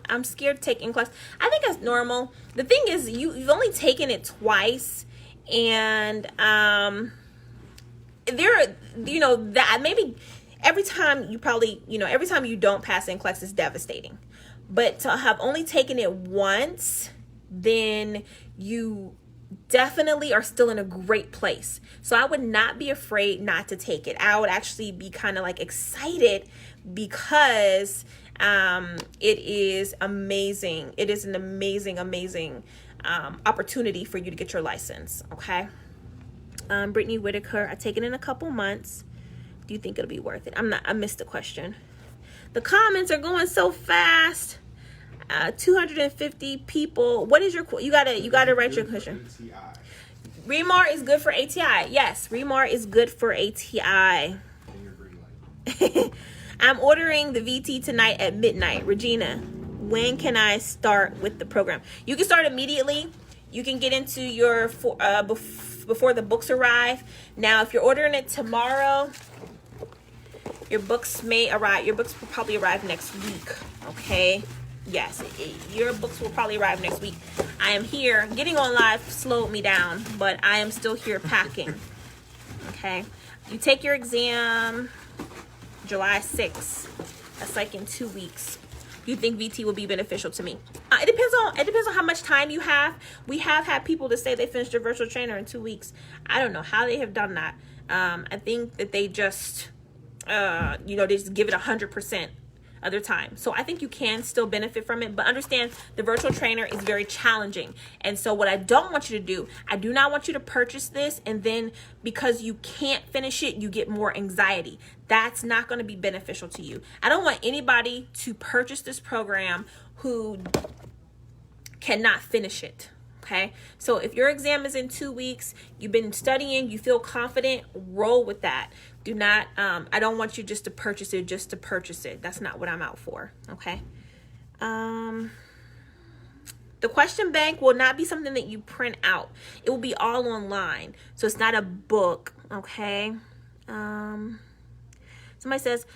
I'm scared to take NCLEX. I think it's normal. The thing is, you've only taken it twice, and that maybe every time you don't pass NCLEX is devastating. But to have only taken it once, then you definitely are still in a great place. So I would not be afraid not to take it. I would actually be kind of like excited, because it is amazing. It is an amazing opportunity for you to get your license. Okay. Brittany Whitaker, I take it in a couple months. Do you think it'll be worth it? I missed the question. The comments are going so fast. 250 people. What is your, you gotta write your question. Remar is good for ATI. Yes, Remar is good for ATI. I'm ordering the VT tonight at midnight. Regina, when can I start with the program? You can start immediately. You can get into your before the books arrive. Now, if you're ordering it tomorrow, your books may arrive. Your books will probably arrive next week. Okay. Yes, your books will probably arrive next week. I am here. Getting on live slowed me down, but I am still here packing. Okay. You take your exam July 6th. That's like in 2 weeks. Do you think VT will be beneficial to me? It depends on how much time you have. We have had people to say they finished their virtual trainer in 2 weeks. I don't know how they have done that. I think that they just they just give it 100% other time. So I think you can still benefit from it, but understand the virtual trainer is very challenging. And so what I don't want you to do, I do not want you to purchase this and then because you can't finish it, you get more anxiety. That's not going to be beneficial to you. I don't want anybody to purchase this program who cannot finish it. Okay. So if your exam is in 2 weeks, you've been studying, you feel confident, roll with that. Do not, I don't want you just to purchase it just to purchase it. That's not what I'm out for. Okay. The question bank will not be something that you print out. It will be all online. So it's not a book. Okay. Somebody says,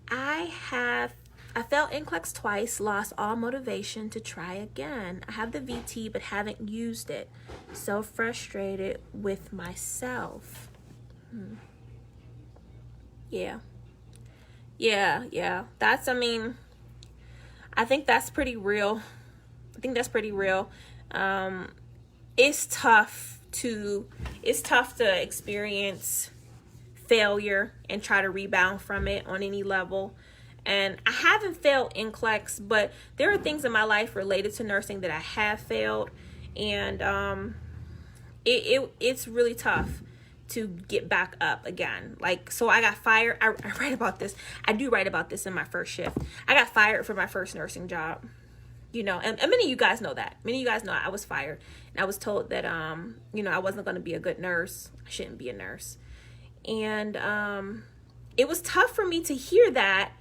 I I failed NCLEX twice, lost all motivation to try again. I have the VT but haven't used it. So frustrated with myself. Yeah. That's, I mean, I think that's pretty real. It's tough to experience failure and try to rebound from it on any level. And I haven't failed NCLEX, but there are things in my life related to nursing that I have failed, and it's really tough to get back up again. Like, so I got fired. I write about this. I do write about this in my first shift. I got fired for my first nursing job. You know, and many of you guys know that. Many of you guys know I was fired, and I was told that you know, I wasn't going to be a good nurse. I shouldn't be a nurse, and it was tough for me to hear that.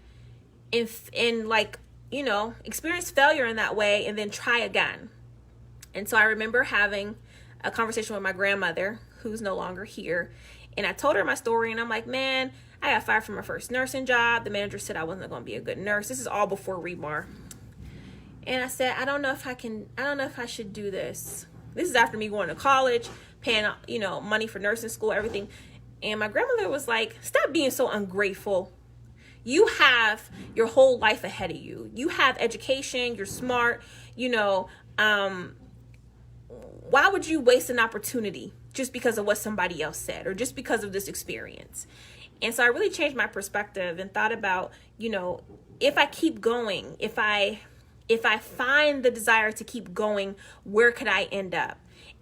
And like, you know, experience failure in that way and then try again. And so I remember having a conversation with my grandmother, who's no longer here, and I told her my story, and I'm like, man, I got fired from my first nursing job. The manager said I wasn't going to be a good nurse. This is all before Remar. And I said, I don't know if I should do this. This is after me going to college, paying, you know, money for nursing school, everything. And my grandmother was like, stop being so ungrateful. You have your whole life ahead of you. You have education. You're smart. You know, why would you waste an opportunity just because of what somebody else said or just because of this experience? And so I really changed my perspective and thought about, you know, if I keep going, if I find the desire to keep going, where could I end up?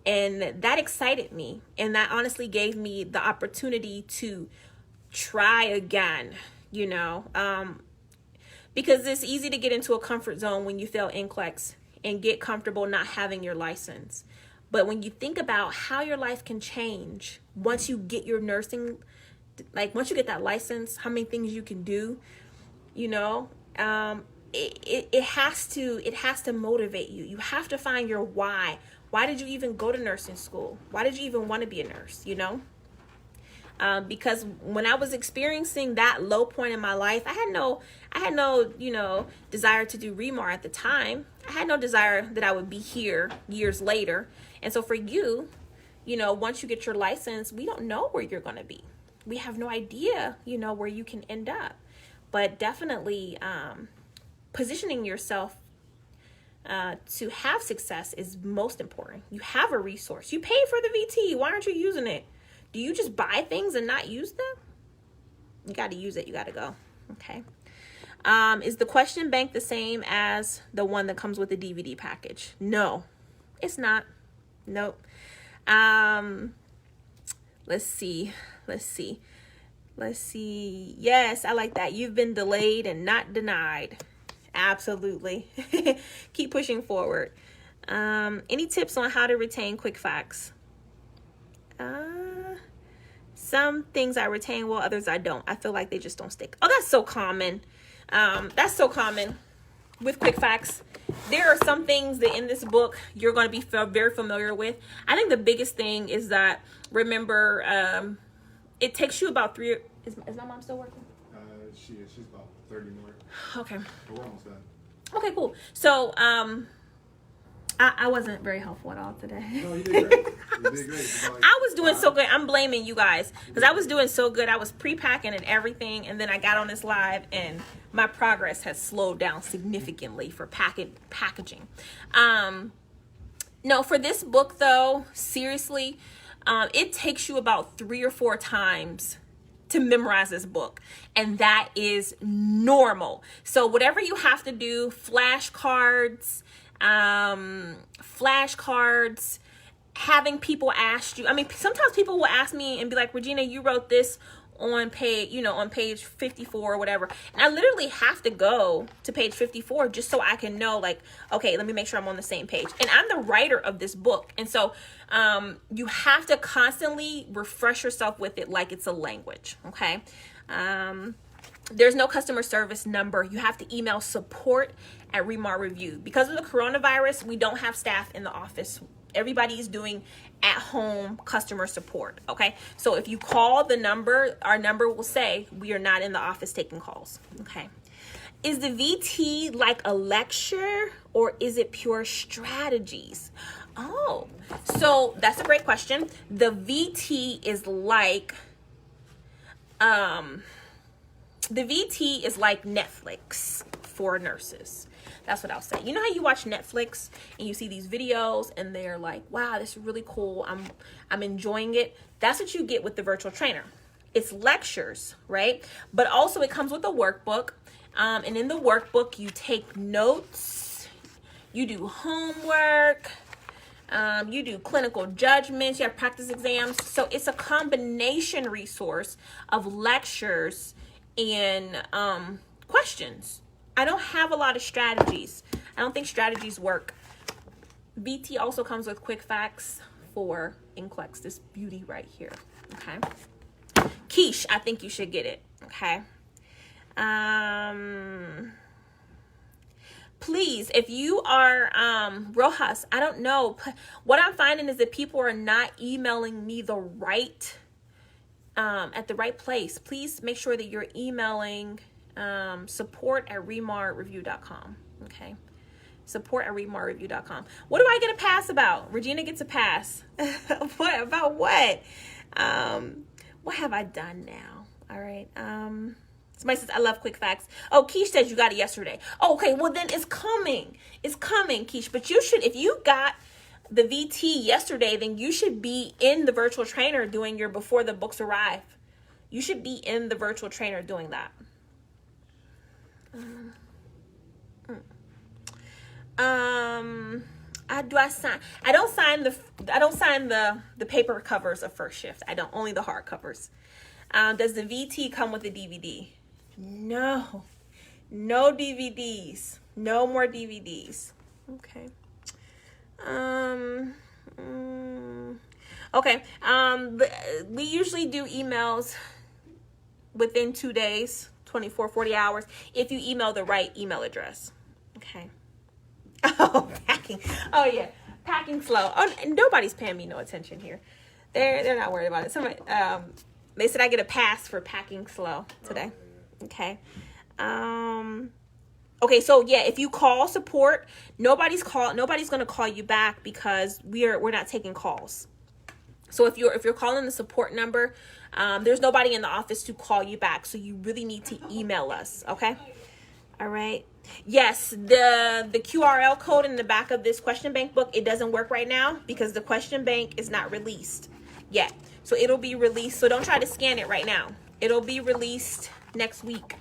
And that excited me. And that honestly gave me the opportunity to try again. You know, because it's easy to get into a comfort zone when you fail NCLEX and get comfortable not having your license. But when you think about how your life can change once you get your nursing, like once you get that license, how many things you can do, you know, it has to motivate you. You have to find your why. Why did you even go to nursing school? Why did you even want to be a nurse, you know? Because when I was experiencing that low point in my life, I had no, you know, desire to do Remar at the time. I had no desire that I would be here years later. And so for you, you know, once you get your license, we don't know where you're going to be. We have no idea, you know, where you can end up. But definitely positioning yourself to have success is most important. You have a resource. You paid for the VT. Why aren't you using it? Do you just buy things and not use them? You got to use it. You got to go. Okay. Is the question bank the same as the one that comes with the DVD package? No, it's not. Nope. Let's see. Yes, I like that. You've been delayed and not denied. Absolutely. Keep pushing forward. Any tips on how to retain quick facts? Some things I retain well, others I don't. I feel like they just don't stick. Oh, that's so common. That's so common with quick facts. There are some things that in this book you're going to be very familiar with. I think the biggest thing is that, remember, it takes you about is my mom still working? She's about 30 more. Okay. We're almost done. Okay, cool. So, I wasn't very helpful at all today. No, you did great. You did great. I was doing so good. I'm blaming you guys because I was doing so good. I was pre-packing and everything, and then I got on this live, and my progress has slowed down significantly for packaging. No, for this book though, seriously, it takes you about 3 or 4 times to memorize this book, and that is normal. So whatever you have to do, flashcards, having people ask you. I mean, sometimes people will ask me and be like, Regina, you wrote this on page 54 or whatever. And I literally have to go to page 54 just so I can know, like, okay, let me make sure I'm on the same page. And I'm the writer of this book. And so you have to constantly refresh yourself with it like it's a language, okay? There's no customer service number. You have to email support at Remar Review. Because of the coronavirus, we don't have staff in the office. Everybody is doing at-home customer support, okay? So if you call the number, our number will say we are not in the office taking calls, okay? Is the VT like a lecture or is it pure strategies? Oh, so that's a great question. The VT is like, Netflix for nurses. That's what I'll say. You know how you watch Netflix and you see these videos and they're like, wow, this is really cool. I'm enjoying it. That's what you get with the virtual trainer. It's lectures, right? But also it comes with a workbook. And in the workbook, you take notes, you do homework, you do clinical judgments, you have practice exams. So it's a combination resource of lectures and questions. I don't have a lot of strategies. I don't think strategies work. VT also comes with quick facts for NCLEX, this beauty right here, okay? Keish, I think you should get it, okay? Please, if you are Rojas, I don't know. What I'm finding is that people are not emailing me the right at the right place. Please make sure that you're emailing support@remarreview.com. Okay, support@remarreview.com. What do I get a pass about? Regina gets a pass. What about what? What have I done now? All right. Somebody says, I love quick facts. Oh, Keish says you got it yesterday. Oh, okay, well then it's coming. It's coming, Keish. But you should, if you got the VT yesterday, then you should be in the virtual trainer doing your before the books arrive. You should be in the virtual trainer doing that. I don't sign the paper covers of First Shift. I don't, only the hard covers. Does the VT come with a DVD? No DVDs. No more DVDs. Okay. Okay. We usually do emails within 2 days, 24, 40 hours, if you email the right email address. Okay. Oh, packing. Oh, yeah. Packing slow. Oh, nobody's paying me no attention here. They're not worried about it. Somebody, they said I get a pass for packing slow today. Okay. Okay, so yeah, if you call support, nobody's going to call you back because we're not taking calls. So if you're calling the support number, there's nobody in the office to call you back. So you really need to email us, okay? All right. Yes, the QRL code in the back of this question bank book, it doesn't work right now because the question bank is not released yet. So it'll be released. So don't try to scan it right now. It'll be released next week.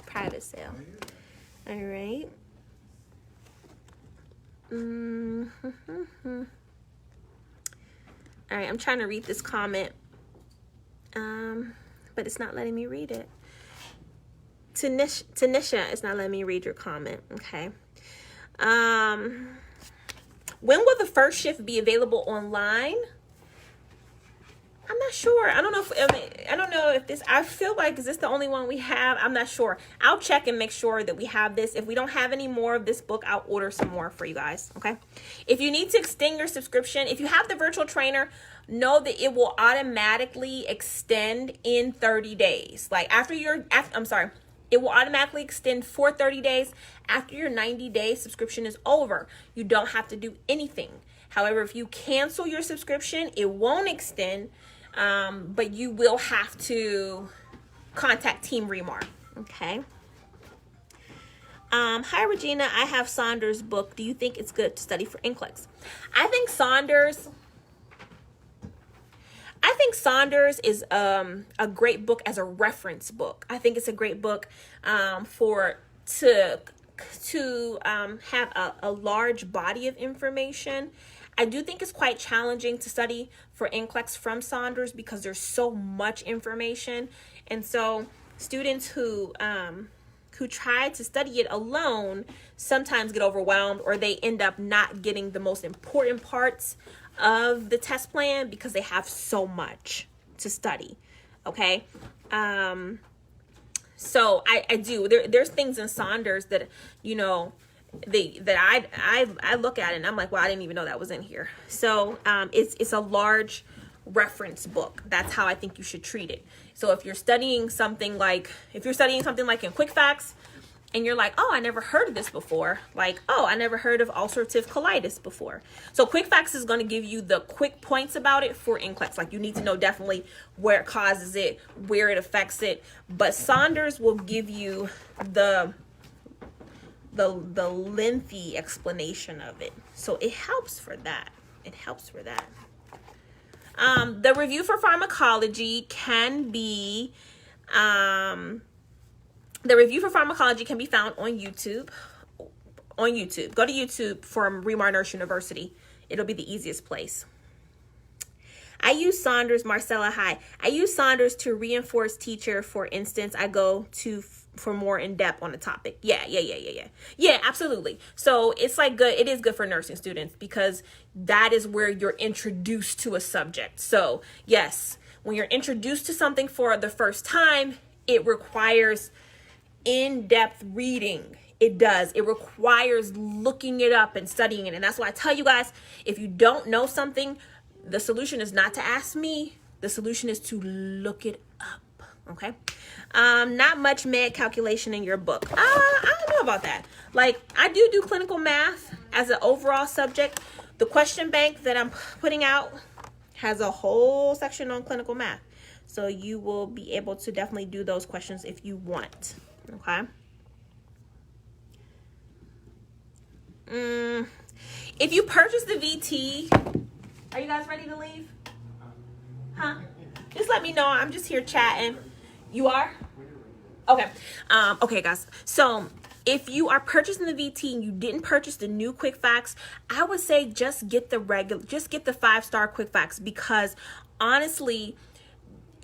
Private sale. All right. All right, I'm trying to read this comment, but it's not letting me read it. Tanisha is not letting me read your comment. Okay. When will the first shift be available online? I'm not sure. I don't know if this, I feel like, is this the only one we have? I'm not sure. I'll check and make sure that we have this. If we don't have any more of this book, I'll order some more for you guys. Okay. If you need to extend your subscription, if you have the virtual trainer, know that it will automatically extend in 30 days. Like it will automatically extend for 30 days. After your 90-day subscription is over, you don't have to do anything. However, if you cancel your subscription, it won't extend, but you will have to contact Team Remar. Okay. Hi, Regina. I have Saunders' book. Do you think it's good to study for NCLEX? I think Saunders is a great book as a reference book. I think it's a great book to have a large body of information. I do think it's quite challenging to study for NCLEX from Saunders because there's so much information. And so students who try to study it alone sometimes get overwhelmed, or they end up not getting the most important parts of the test plan because they have so much to study. Okay. So I do, there's things in Saunders that, I look at it and I'm like, well, I didn't even know that was in here. So, it's a large reference book. That's how I think you should treat it. So if you're studying something like in Quick Facts, and you're like, oh, I never heard of this before. Like, oh, I never heard of ulcerative colitis before. So quick facts is going to give you the quick points about it for NCLEX. Like, you need to know definitely where it causes it, where it affects it. But Saunders will give you the lengthy explanation of it. So it helps for that. It helps for that. The review for pharmacology can be found on YouTube. Go to YouTube for Remar Nurse University. It'll be the easiest place. I use Saunders, Marcella, hi. I use Saunders to reinforce teacher. For instance, I go to for more in depth on the topic. Yeah, absolutely. So it's like good. It is good for nursing students because that is where you're introduced to a subject. So yes, when you're introduced to something for the first time, it requires in-depth reading. It does. It requires looking it up and studying it. And that's why I tell you guys, if you don't know something, the solution is not to ask me. The solution is to look it up. Okay. Not much med calculation in your book. I don't know about that. Like, I do clinical math as an overall subject. The question bank that I'm putting out has a whole section on clinical math. So you will be able to definitely do those questions if you want. Okay. If you purchase the VT, are you guys ready to leave? Huh? Just let me know. I'm just here chatting. You are? Okay. Okay, guys. So if you are purchasing the VT and you didn't purchase the new quick facts, I would say just get the 5-star quick facts, because honestly,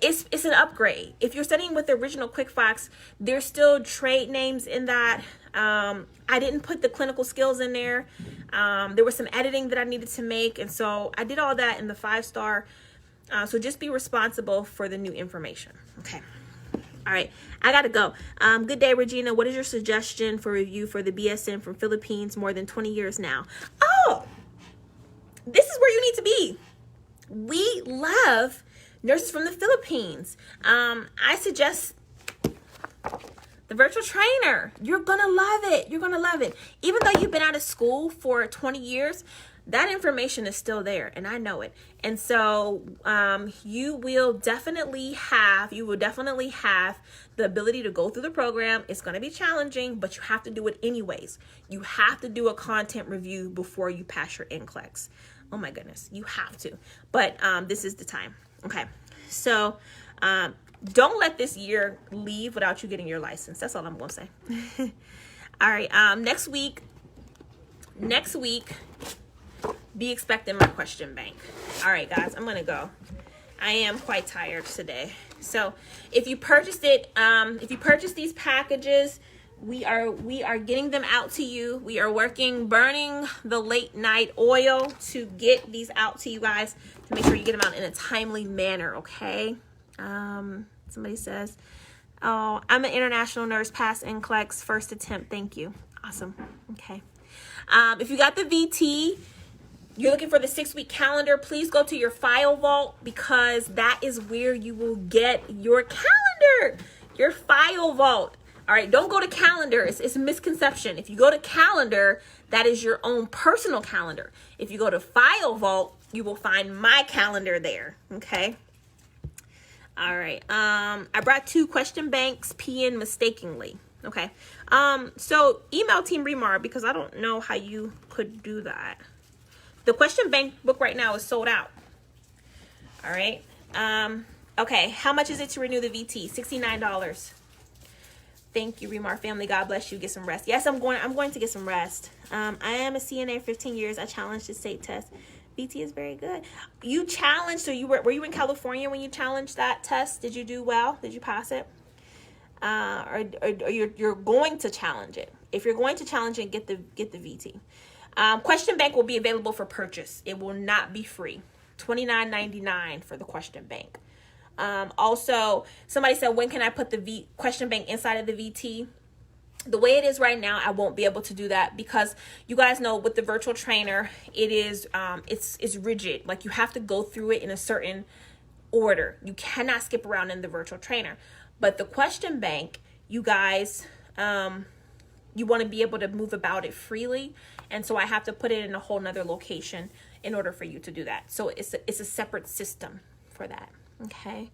it's an upgrade. If you're studying with the original quick facts, there's still trade names in that. I didn't put the clinical skills in there. There was some editing that I needed to make, and so I did all that in the 5-star. So just be responsible for the new information. Okay. All right, I gotta go. Good day, Regina. What is your suggestion for review for the BSN from Philippines? More than 20 years now. Oh, this is where you need to be. We love nurses from the Philippines. I suggest the virtual trainer. You're gonna love it. You're gonna love it. Even though you've been out of school for 20 years, that information is still there, and I know it. And so you will definitely have the ability to go through the program. It's going to be challenging, but you have to do it anyways. You have to do a content review before you pass your NCLEX. Oh my goodness, you have to. But this is the time. Okay, so don't let this year leave without you getting your license. That's all I'm going to say. All right, next week, be expecting my question bank. All right, guys, I'm gonna go. I am quite tired today. So if you purchased it, if you purchased these packages, we are getting them out to you. We are burning the late night oil to get these out to you guys, to make sure you get them out in a timely manner. Okay. Somebody says, oh, I'm an international nurse, passed NCLEX first attempt. Thank you. Awesome. Okay. If you got the VT, you're looking for the 6-week calendar, please go to your file vault, because that is where you will get your calendar, your file vault. All right, don't go to calendar. It's a misconception. If you go to calendar, that is your own personal calendar. If you go to file vault, you will find my calendar there. Okay. All right. I brought 2 question banks, PN mistakenly. Okay. So email Team Remar, because I don't know how you could do that. The question bank book right now is sold out. All right. Okay. How much is it to renew the VT? $69. Thank you, Remar family. God bless you. Get some rest. Yes, I'm going to get some rest. I am a CNA 15 years. I challenged the state test. VT is very good. You challenged, so were you in California when you challenged that test? Did you do well? Did you pass it? Or you're going to challenge it. If you're going to challenge it, get the VT. Question bank will be available for purchase. It will not be free. $29.99 for the question bank. Also, somebody said, when can I put the question bank inside of the VT? The way it is right now, I won't be able to do that, because you guys know with the virtual trainer, it is it's rigid. Like, you have to go through it in a certain order. You cannot skip around in the virtual trainer. But the question bank, you guys, you want to be able to move about it freely. And so I have to put it in a whole nother location in order for you to do that. So it's a separate system for that. Okay.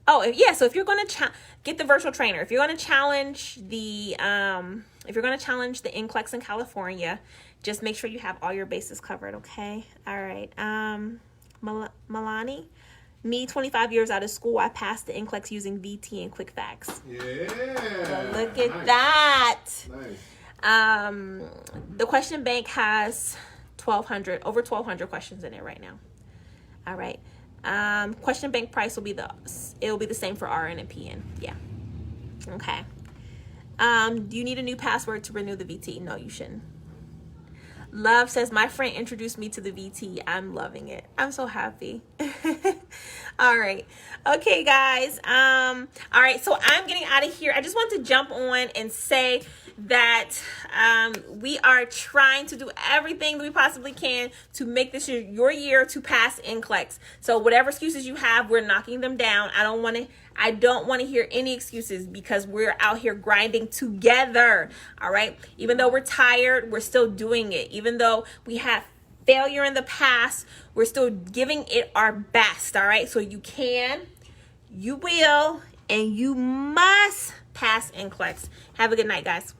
Oh, yeah. So if you're going to get the virtual trainer, if you're going to challenge the NCLEX in California, just make sure you have all your bases covered. Okay. All right. Milani, me, 25 years out of school, I passed the NCLEX using VT and quick facts. Yeah. So look at that. Nice. The question bank has over 1,200 questions in it right now. All right. Question bank price will be the same for RN and PN. Yeah. Okay. Do you need a new password to renew the VT? No, you shouldn't. Love says, my friend introduced me to the VT. I'm loving it. I'm so happy. All right. Okay, guys. All right. So I'm getting out of here. I just want to jump on and say that we are trying to do everything that we possibly can to make this your year to pass NCLEX. So whatever excuses you have, we're knocking them down. I don't want to hear any excuses, because we're out here grinding together. All right. Even though we're tired, we're still doing it. Even though we have failure in the past, we're still giving it our best. All right. So you can, you will, and you must pass NCLEX. Have a good night, guys.